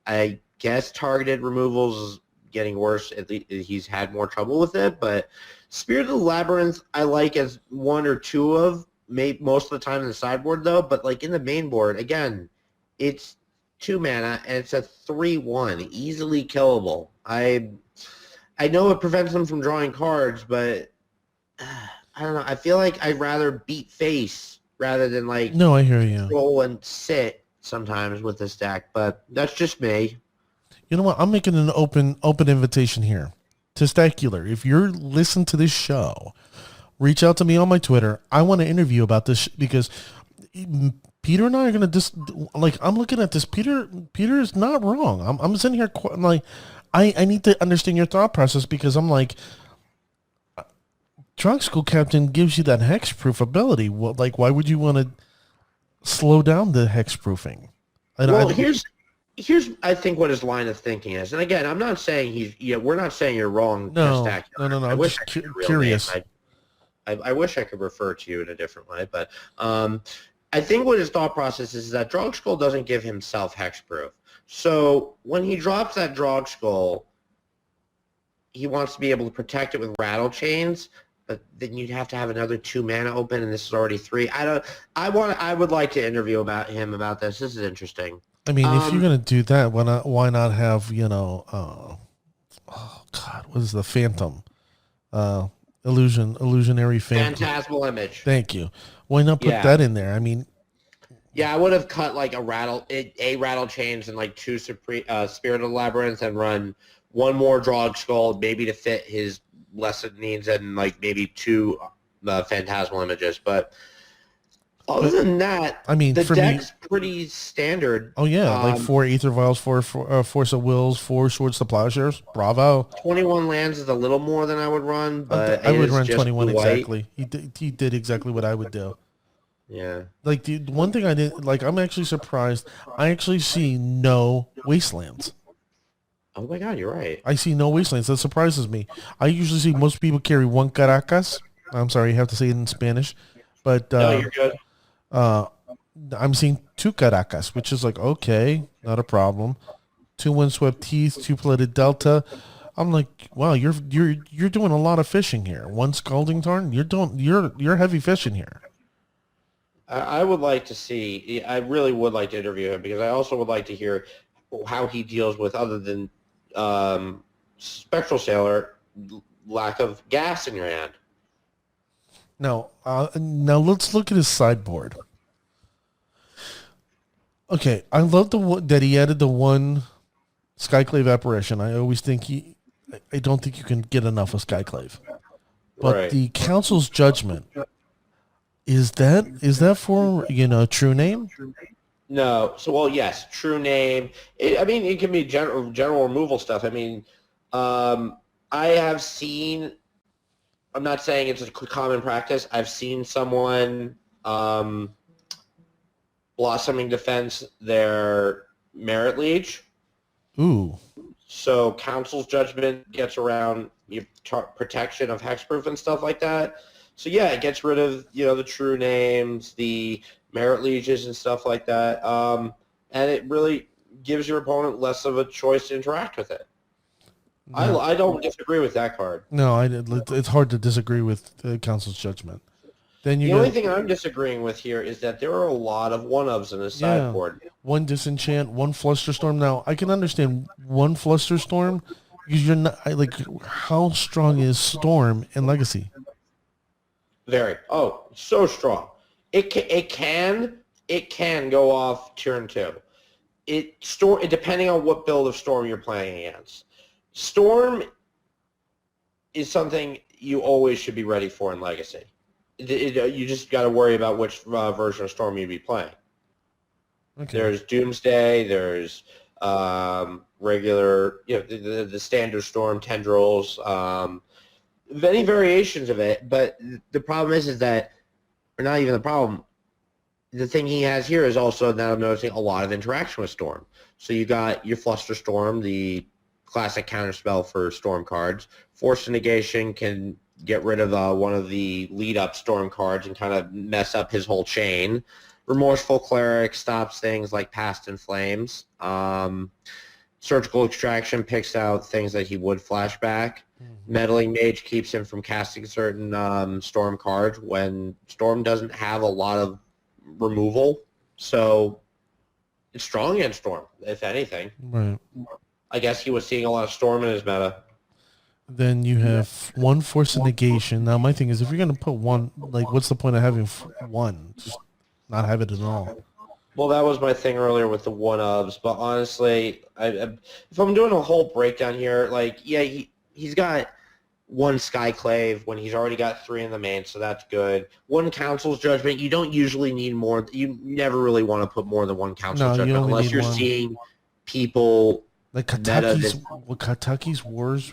I guess targeted removals is getting worse. At least he's had more trouble with it. But Spirit of the Labyrinth, I like as 1 or 2 of, most of the time in the sideboard, though. But like in the main board, again, it's 2 mana and it's a 3/1, easily killable. I know it prevents them from drawing cards, but I don't know. I feel like I'd rather beat face rather than like no, I hear you. Roll and sit sometimes with this deck, but that's just me. You know what? I'm making an open invitation here. Testacular, if you're listening to this show, reach out to me on my Twitter. I want to interview about this because Peter and I are going to I'm looking at this. Peter is not wrong. I'm sitting here like, I need to understand your thought process because I'm like, Drug School Captain gives you that hexproof ability. Well, like, why would you want to slow down the hexproofing? Here's I think what his line of thinking is. And again, I'm not saying we're not saying you're wrong. No. I'm just curious. I wish I could refer to you in a different way, but I think what his thought process is that Drog Skull doesn't give himself hexproof. So when he drops that Drog Skull, he wants to be able to protect it with Rattle Chains, but then you'd have to have another 2 mana open, and this is already 3. I would like to interview him about this. This is interesting. I mean, if you're gonna do that, why not have oh God, what is the Phantom? Illusionary Phantom. Phantasmal Image. Thank you. Why not put that in there? I mean, yeah, I would have cut like a Rattle Chains and like 2 Spirit of the Labyrinth and run 1 more Drog Skull, maybe to fit his lesson needs, and like maybe 2 Phantasmal Images. But other than that, I mean, the deck's pretty standard. Oh yeah, like 4 Aether Vials, 4 Force of Wills, 4 Swords to Plowshares. Bravo. 21 lands is a little more than I would run, but I would run 21 exactly. He did exactly what I would do. Yeah. Like the one thing I didn't like, I'm actually surprised. I actually see no Wastelands. Oh my God, you're right. I see no Wastelands. That surprises me. I usually see most people carry 1 Caracas. I'm sorry, you have to say it in Spanish, but no, you're good. I'm seeing 2 Caracas, which is like, okay, not a problem. 2 Windswept Teeth, 2 Plated Delta. I'm like, wow, you're doing a lot of fishing here. 1 Scalding Tarn, you're heavy fishing here. I would like to see. I really would like to interview him because I also would like to hear how he deals with, other than Spectral Sailor, lack of gas in your hand. Now let's look at his sideboard. Okay, I love that he added the 1 Skyclave Apparition. I always think I don't think you can get enough of Skyclave. But right. The Council's Judgment, is that for, True Name? No. So, well, yes, True Name. It can be general removal stuff. I mean, I have seen, I'm not saying it's a common practice. I've seen someone Blossoming Defense their Merit Liege. Ooh. So Council's Judgment gets around protection of hexproof and stuff like that. So yeah, it gets rid of the True Names, the Merit Lieges and stuff like that, and it really gives your opponent less of a choice to interact with it. No. I don't disagree with that card. No, it's hard to disagree with Council's Judgment. Then the only thing I'm disagreeing with here is that there are a lot of one-ofs in this sideboard. 1 Disenchant, 1 Flusterstorm. Now, I can understand 1 Flusterstorm because you're not like, how strong is Storm in Legacy? Very. Oh, so strong. It can go off turn 2. It depending on what build of Storm you're playing against. Storm is something you always should be ready for in Legacy. You just got to worry about which version of Storm you'd be playing. Okay. There's Doomsday. There's regular, the standard Storm tendrils. Many variations of it, but the problem is that, or not even the problem. The thing he has here is also that I'm noticing a lot of interaction with Storm. So you got your Fluster Storm, the classic counterspell for Storm cards. Force Negation can get rid of one of the lead-up Storm cards and kind of mess up his whole chain. Remorseful Cleric stops things like Past in Flames. Surgical Extraction picks out things that he would flashback. Mm-hmm. Meddling Mage keeps him from casting certain Storm cards when Storm doesn't have a lot of removal. So it's strong against Storm, if anything. Right. I guess he was seeing a lot of Storm in his meta. Then you have one Force of Negation. Now, my thing is, if you're going to put one, like, what's the point of having one? Just not have it at all. Well, that was my thing earlier with the one-ofs. But honestly, if I'm doing a whole breakdown here, like, yeah, he's got one Skyclave when he's already got 3 in the main, so that's good. One Council's Judgment. You don't usually need more. You never really want to put more than one Council's Judgment unless you're seeing people... Like Kataki's Wars,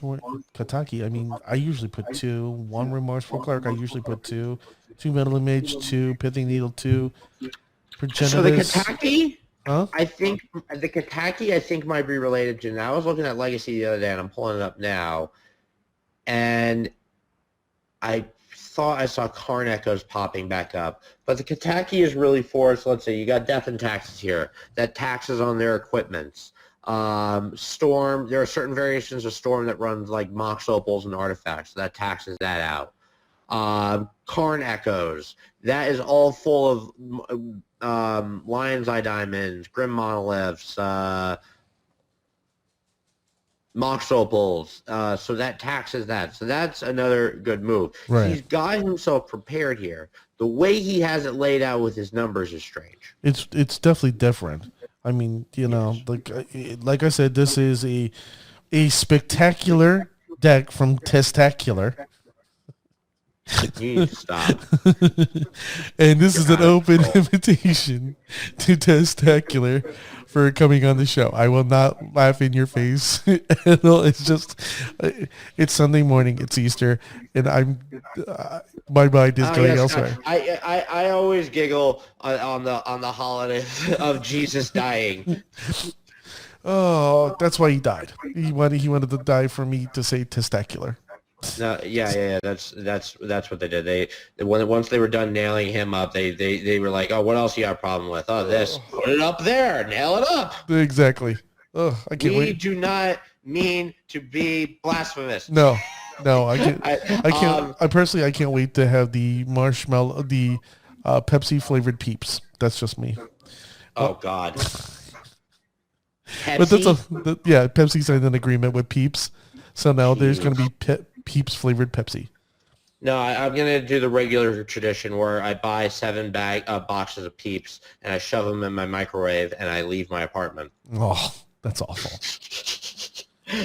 Kataki, I mean, I usually put 2. 1 Remorseful Cleric, I usually put 2. 2 Meddling Mage, 2. Pithing Needle, 2. Progenitus. So the Kataki, I think might be related to, now I was looking at Legacy the other day, and I'm pulling it up now, and I thought I saw Karn Echoes popping back up. But the Kataki is really for, so let's say you got Death and Taxes here, that taxes on their equipments. Storm, there are certain variations of Storm that runs like Mox Opals and artifacts, so that taxes that out. Karn Echoes, that is all full of Lion's Eye Diamonds, Grim Monoliths, Mox Opals, so that taxes that. So that's another good move. Right. He's got himself prepared here. The way he has it laid out with his numbers is strange. It's definitely different. I mean, like I said, this is a spectacular deck from Testacular. You need to stop. And this is an open invitation to Testacular for coming on the show. I will not laugh in your face. It's just, it's Sunday morning. It's Easter, and my mind is going elsewhere. I always giggle on the holidays of Jesus dying. Oh, that's why he died. He wanted to die for me to say Testacular. No, yeah. That's what they did. Once they were done nailing him up, they were like, oh, what else you got a problem with? Oh, this. Put it up there. Nail it up. Exactly. Oh, I can't wait. We do not mean to be blasphemous. No, I can't. I can't. I personally, I can't wait to have the marshmallow, the Pepsi flavored Peeps. That's just me. Oh God. Pepsi? But Pepsi signed an agreement with Peeps, so now there's going to be Peeps flavored Pepsi. No, I'm going to do the regular tradition where I buy 7 boxes of Peeps and I shove them in my microwave and I leave my apartment. Oh, that's awful.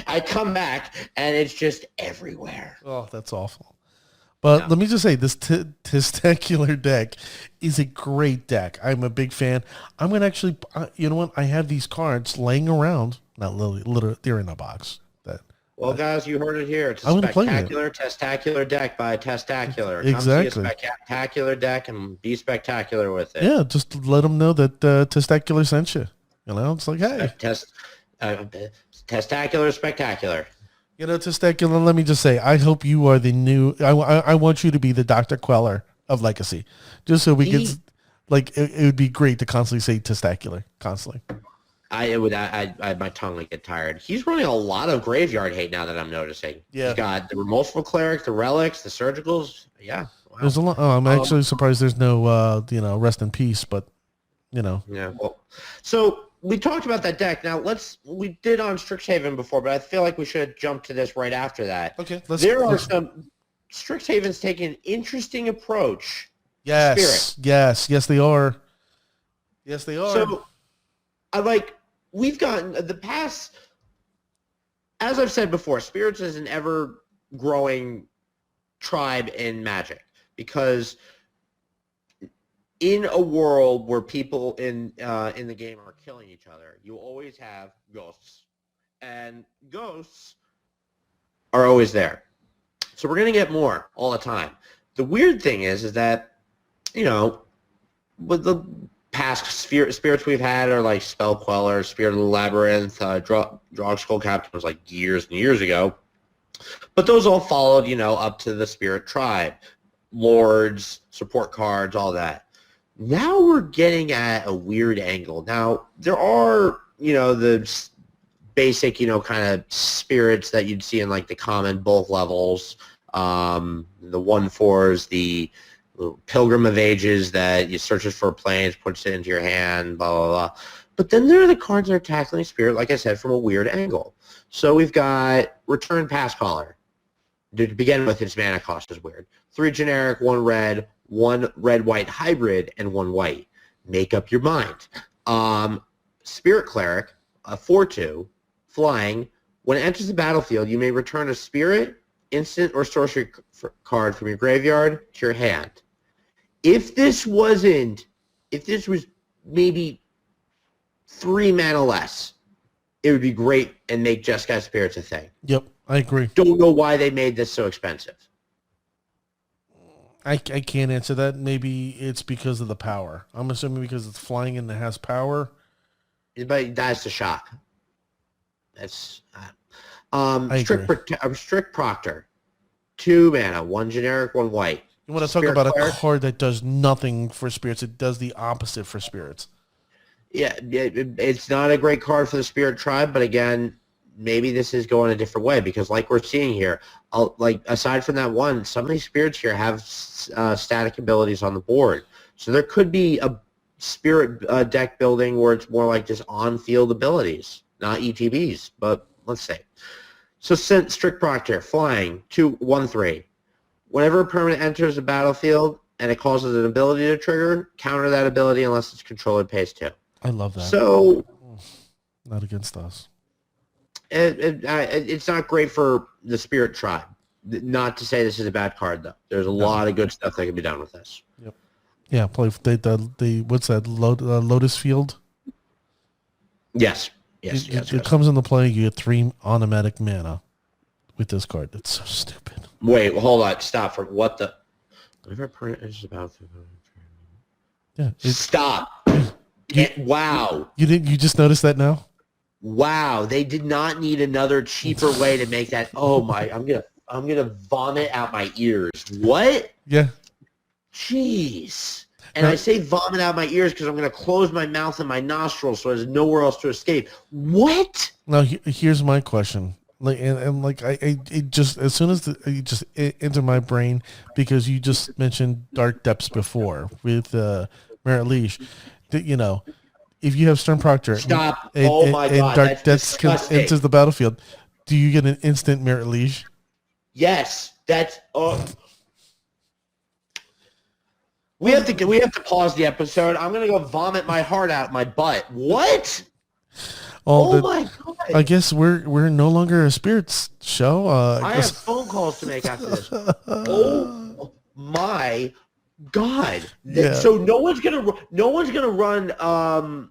I come back and it's just everywhere. Oh, that's awful. But let me just say, this Testacular deck is a great deck. I'm a big fan. I'm going to actually, you know what? I have these cards laying around. Not literally, they're in a box. Well, guys, you heard it here. It's a spectacular Testacular deck by Testacular. Exactly. Come see a spectacular deck and be spectacular with it. Yeah, just let them know that Testacular sent you. You know, it's like, hey. Testacular spectacular. You know, Testacular, let me just say, I hope you are the new, I want you to be the Dr. Queller of Legacy. Just so we can, like, it would be great to constantly say Testacular, constantly. My tongue would get tired. He's running a lot of graveyard hate now that I'm noticing. Yeah. He's got the Remorseful Cleric, the Relics, the Surgicals. Yeah. Wow. There's a lot. Oh, I'm actually surprised there's no, rest in peace, but, Yeah. Well, so we talked about that deck. Now, we did on Strixhaven before, but I feel like we should jump to this right after that. Okay. Strixhaven's taking an interesting approach. Yes. Yes, they are. Yes, they are. So, we've gotten the past, as I've said before, spirits is an ever-growing tribe in Magic because in a world where people in the game are killing each other, you always have ghosts, and ghosts are always there. So we're gonna get more all the time. The weird thing is that with the past spirits we've had are like Spell Queller, Spirit of the Labyrinth, Drog Skull Captain was like years and years ago. But those all followed, up to the Spirit Tribe. Lords, support cards, all that. Now we're getting at a weird angle. Now, there are, the basic, kind of spirits that you'd see in like the common bulk levels, the 1/4s, the Pilgrim of Ages that you searches for planes, puts it into your hand, blah, blah, blah. But then there are the cards that are tackling spirit, like I said, from a weird angle. So we've got Return Pass Caller. To begin with, its mana cost is weird. 3 generic, 1 red, 1 red-white hybrid, and 1 white. Make up your mind. Spirit Cleric, a 4/2, flying. When it enters the battlefield, you may return a spirit, instant, or sorcery card from your graveyard to your hand. If this was maybe 3 mana less, it would be great and make Jeskai Spirits a thing. Yep, I agree. Don't know why they made this so expensive. I can't answer that. Maybe it's because of the power. I'm assuming because it's flying and it has power. But that's the shock. That's Strict Proctor. 2 mana, 1 generic, 1 white. You want to talk about a card that does nothing for spirits. It does the opposite for spirits. Yeah, it's not a great card for the Spirit Tribe, but again, maybe this is going a different way because like we're seeing here, aside from that one, some of these spirits here have static abilities on the board. So there could be a spirit deck building where it's more like just on-field abilities, not ETBs, but let's say. So Strict Proctor, flying, 1/3. Whenever a permanent enters the battlefield and it causes an ability to trigger, counter that ability unless its controller pays 2. I love that. So, not against us. It's not great for the Spirit Tribe. Not to say this is a bad card, though. There's a lot of good stuff that can be done with this. Yep. Yeah, play the what's that? Lotus Field. Yes. It comes into play. You get 3 automatic mana with this card. It's so stupid. Wait, hold on. Stop. For what the? Whatever opponent is about to. Yeah. Stop. Wow. You didn't? You just noticed that now? Wow. They did not need another cheaper way to make that. Oh my! I'm gonna vomit out my ears. What? Yeah. Jeez. And I say vomit out my ears because I'm going to close my mouth and my nostrils so there's nowhere else to escape. What? Now, here's my question. It just as soon as it just entered my brain because you just mentioned Dark Depths before with Merit Leash. That if you have Stern Proctor, stop! And God, Dark Depths enters the battlefield, do you get an instant Merit Leash? Yes, that's. We have to pause the episode. I'm gonna go vomit my heart out my butt. What? My God! I guess we're no longer a spirits show. I have phone calls to make after this. Oh my God! Yeah. So no one's gonna run.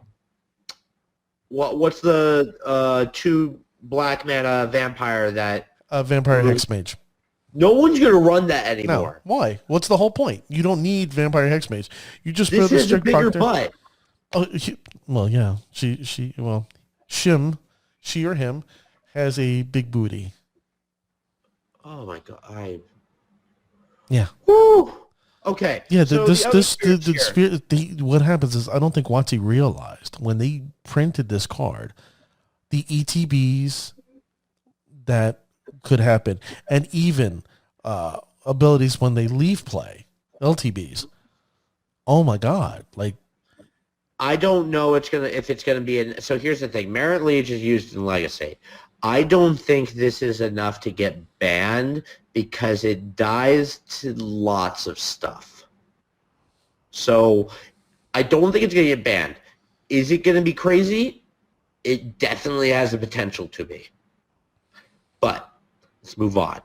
What's the 2 black mana vampire that? Vampire Hexmage. No one's going to run that anymore. No. Why? What's the whole point? You don't need Vampire Hexmage. You just this put is a bigger butt. Oh, well, yeah. Shim, she or him, has a big booty. Oh my God! Yeah. Woo. Okay. Yeah. So the spirit. What happens is I don't think WotC realized when they printed this card, the ETBs that could happen, and even abilities when they leave play, LTBs. Oh my God! I don't know if it's gonna be in. So here's the thing: Merit Liege is used in Legacy. I don't think this is enough to get banned because it dies to lots of stuff. So I don't think it's gonna get banned. Is it gonna be crazy? It definitely has the potential to be. But let's move on.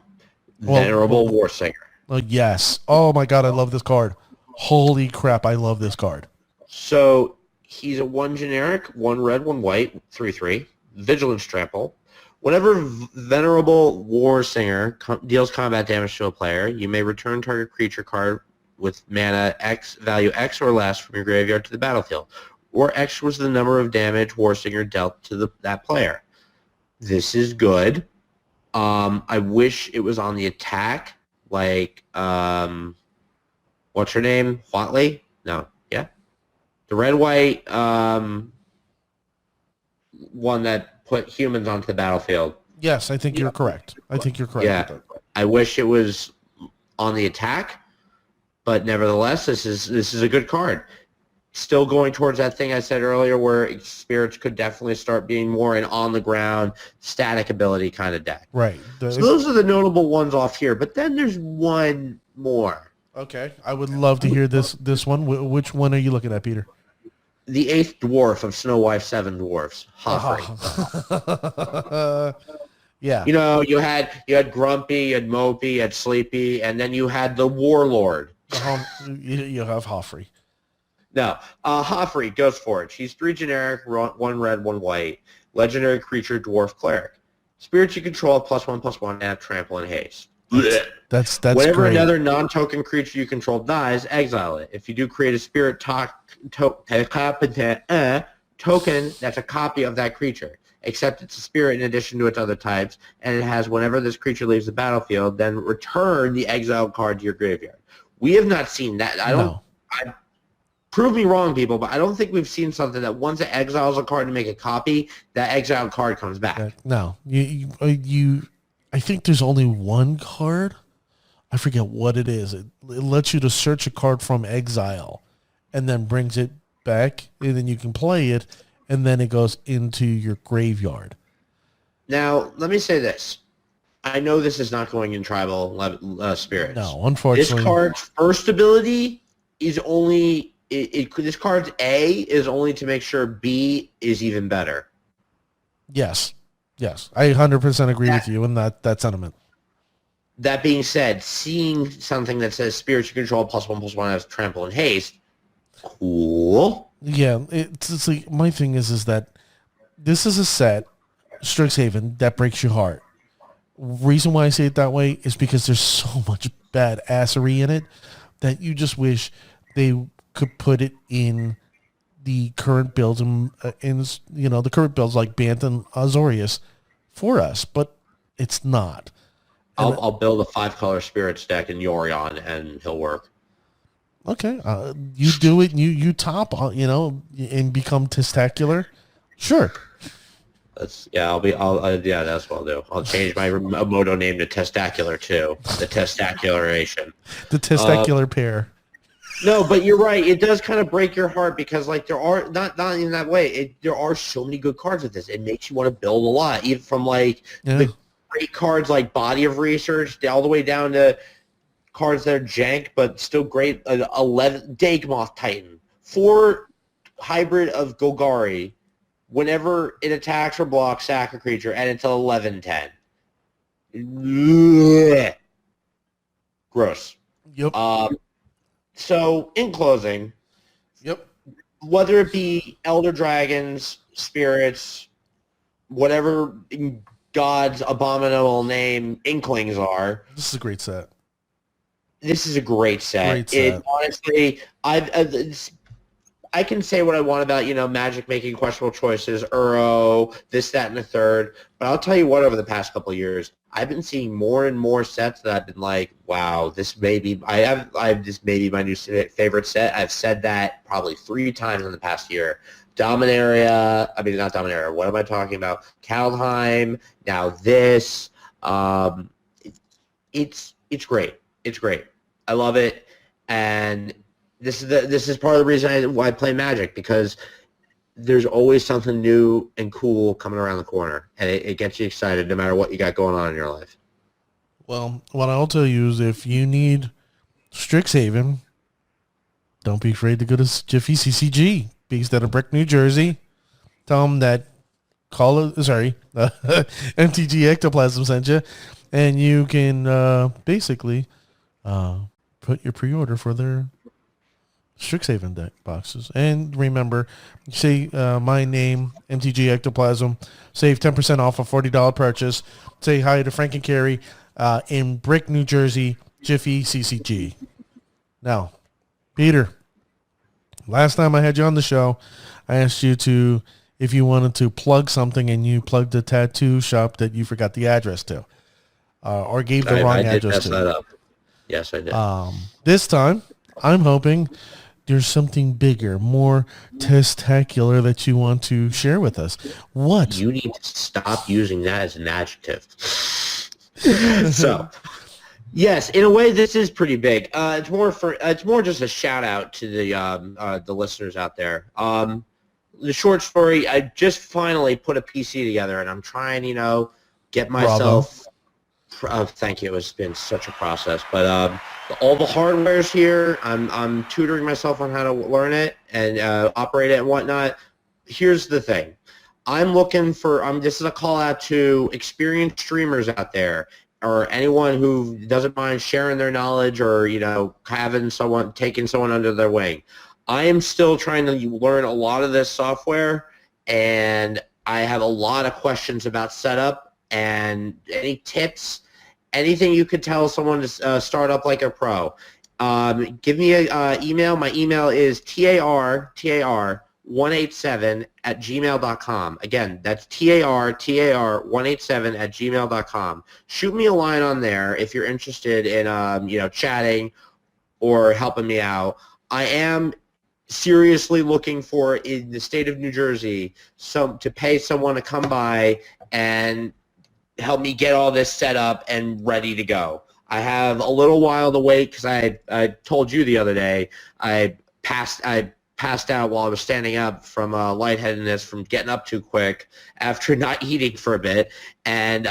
Well, Venerable War Singer. Oh, yes. Oh, my God. I love this card. Holy crap. I love this card. So he's a 1 generic, 1 red, 1 white, 3/3. Vigilance Trample. Whenever Venerable War Singer deals combat damage to a player, you may return target creature card with mana X, value X or less from your graveyard to the battlefield, or X was the number of damage War Singer dealt to that player. This is good. I wish it was on the attack, like, what's her name? Watley? No, yeah. The red-white one that put humans onto the battlefield. Yes, I think you're correct. I think you're correct. Yeah, I wish it was on the attack, but nevertheless, this is a good card. Still going towards that thing I said earlier where spirits could definitely start being more an on-the-ground, static ability kind of deck. Right. So those are the notable ones off here, but then there's one more. Okay. I would love to hear this one. Which one are you looking at, Peter? The 8th dwarf of Snow Wife's 7 dwarfs, Hoffrey. Yeah. You know, you had Grumpy, you had Mopey, you had Sleepy, and then you had the Warlord. You have Hoffrey. No, Hoffrey goes for it. She's 3 generic, 1 red, 1 white, legendary creature, dwarf cleric. Spirits you control +1/+1 and have trample and haste. That's Whenever great. another non-token creature you control dies, exile it. If you do create a spirit token that's a copy of that creature, except it's a spirit in addition to its other types, and it has whenever this creature leaves the battlefield, then return the exiled card to your graveyard. We have not seen that. Prove me wrong, people, but I don't think we've seen something that once it exiles a card to make a copy, that exiled card comes back. No, I think there's only one card. I forget what it is. It lets you to search a card from exile, and then brings it back, and then you can play it, and then it goes into your graveyard. Now, let me say this. I know this is not going in tribal spirits. No, unfortunately. This card's first ability is only... this card's A is only to make sure B is even better. Yes. I 100% agree with you in that sentiment. That being said, seeing something that says spirits you control +1/+1 has trample and haste, cool. Yeah, it's like my thing is that this is a set, Strixhaven, that breaks your heart. Reason why I say it that way is because there's so much badassery in it that you just wish they could put it in the current builds and the current builds like Bant and Azorius for us, but it's not. I'll build a 5-color spirits deck in Yorion and he'll work. Okay, you do it. You top, and become Testacular. Sure. That's what I'll do. I'll change my Moto name to Testacular too. The Testacularation. The Testacular pair. No, but you're right. It does kind of break your heart because, like, there are not in that way. There are so many good cards with this. It makes you want to build a lot, even from the great cards like Body of Research all the way down to cards that are jank but still great. 11 Dagmoth Titan, 4 hybrid of Golgari. Whenever it attacks or blocks, sack a creature, and it's 11/10. Gross. Yep. So, in closing, whether it be Elder Dragons, Spirits, whatever God's abominable name Inklings are, this is a great set. This is a great set. Honestly, I can say what I want about, Magic making questionable choices, Uro, this, that, and the third. But I'll tell you what, over the past couple of years, I've been seeing more and more sets that I've been like, wow, this may be this may be my new favorite set. I've said that probably 3 times in the past year. Not Dominaria. What am I talking about? Kaldheim. Now this. It's great. It's great. I love it, and this is part of the reason why I play Magic, because there's always something new and cool coming around the corner, and it gets you excited no matter what you got going on in your life. Well, what I'll tell you is if you need Strixhaven, don't be afraid to go to Jiffy CCG, based out of Brick, New Jersey. Tell them that MTG Ectoplasm sent you, and you can basically put your pre-order for their Strixhaven deck boxes. And remember, say my name, MTG Ectoplasm, save 10% off a $40 purchase. Say hi to Frank and Carrie in Brick, New Jersey, Jiffy CCG. Now, Peter, last time I had you on the show, I asked you to, if you wanted to plug something, and you plugged a tattoo shop that you forgot the address to, or gave the wrong address to. That up. Yes, I did. This time, I'm hoping there's something bigger, more testacular that you want to share with us. What? You need to stop using that as an adjective. So, yes, in a way, this is pretty big. It's more just a shout out to the listeners out there. The short story, I just finally put a PC together, and I'm trying, get myself. Thank you. It's been such a process, but all the hardware's here. I'm tutoring myself on how to learn it and operate it and whatnot. Here's the thing. I'm looking for. This is a call out to experienced streamers out there, or anyone who doesn't mind sharing their knowledge, or taking someone under their wing. I am still trying to learn a lot of this software, and I have a lot of questions about setup and any tips. Anything you could tell someone to start up like a pro. Give me an email. My email is tar187@gmail.com. Again, that's tar187@gmail.com. Shoot me a line on there if you're interested in chatting or helping me out. I am seriously looking for, in the state of New Jersey, to pay someone to come by and help me get all this set up and ready to go. I have a little while to wait because I told you the other day I passed out while I was standing up from lightheadedness from getting up too quick after not eating for a bit, and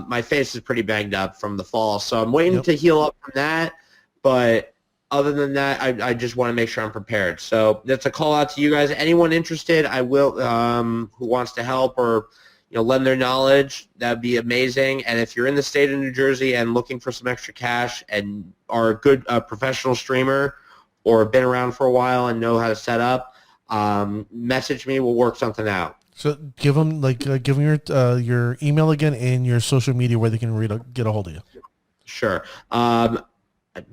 my face is pretty banged up from the fall, so I'm waiting to heal up from that. But other than that, I just want to make sure I'm prepared. So that's a call out to you guys. Anyone interested, I will who wants to help or lend their knowledge, that'd be amazing. And if you're in the state of New Jersey and looking for some extra cash and are a good professional streamer or have been around for a while and know how to set up, message me. We'll work something out. So give them your email again and your social media where they can get a hold of you. Sure. I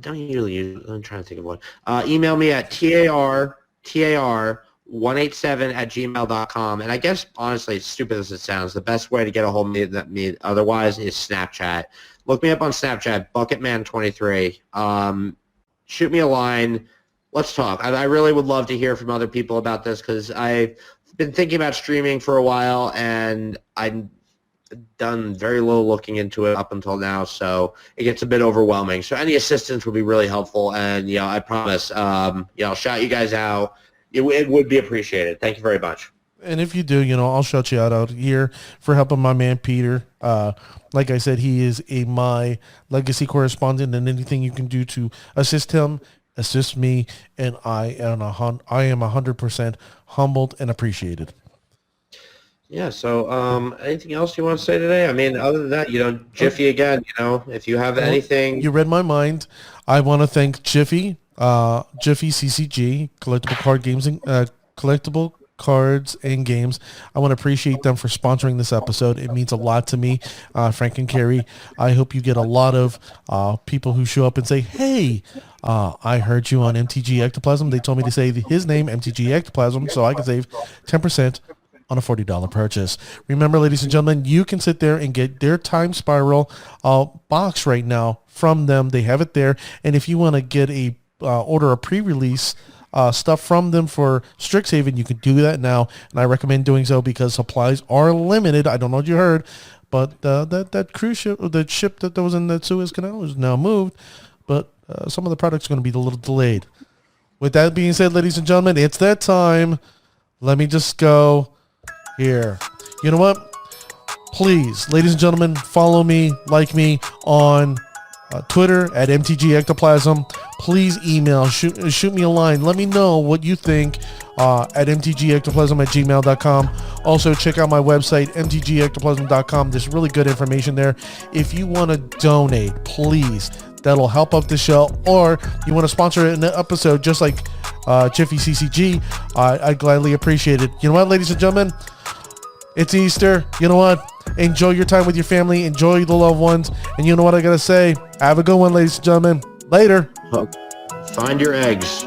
don't usually use. I'm trying to think of one. Email me at tar187@gmail.com. And I guess, honestly, as stupid as it sounds, the best way to get a hold of me otherwise is Snapchat. Look me up on Snapchat, Bucketman23. Shoot me a line. Let's talk. I really would love to hear from other people about this because I've been thinking about streaming for a while, and I've done very little looking into it up until now, so it gets a bit overwhelming. So any assistance would be really helpful, and I promise I'll shout you guys out. It would be appreciated. Thank you very much. And if you do, I'll shout you out here for helping my man Peter. Like I said, he is my legacy correspondent, and anything you can do to assist him, assist me, and I am 100% humbled and appreciated. Yeah, so anything else you want to say today? I mean, other than that, Jiffy again, if you have anything. You read my mind. I want to thank Jiffy CCG, collectible cards and games. I want to appreciate them for sponsoring this episode. It means a lot to me, Frank and Carrie. I hope you get a lot of people who show up and say, hey, I heard you on MTG Ectoplasm. They told me to say his name, MTG Ectoplasm, so I can save 10% on a $40 purchase. Remember, ladies and gentlemen, you can sit there and get their Time Spiral box right now from them. They have it there. And if you want to get order a pre-release stuff from them for Strixhaven, you can do that now. And I recommend doing so because supplies are limited. I don't know what you heard, but that cruise ship, that ship that was in the Suez Canal is now moved. But some of the products are going to be a little delayed. With that being said, ladies and gentlemen, it's that time. Let me just go here. You know what? Please, ladies and gentlemen, follow me, like me on Twitter at MTG Ectoplasm. Please email, shoot me a line. Let me know what you think at mtgectoplasm@gmail.com. Also, check out my website, mtgectoplasm.com. There's really good information there. If you want to donate, please, that'll help up the show. Or you want to sponsor an episode just like Jiffy CCG, I'd gladly appreciate it. You know what, ladies and gentlemen? It's Easter. You know what? Enjoy your time with your family. Enjoy the loved ones. And you know what I got to say? Have a good one, ladies and gentlemen. Later. Find your eggs.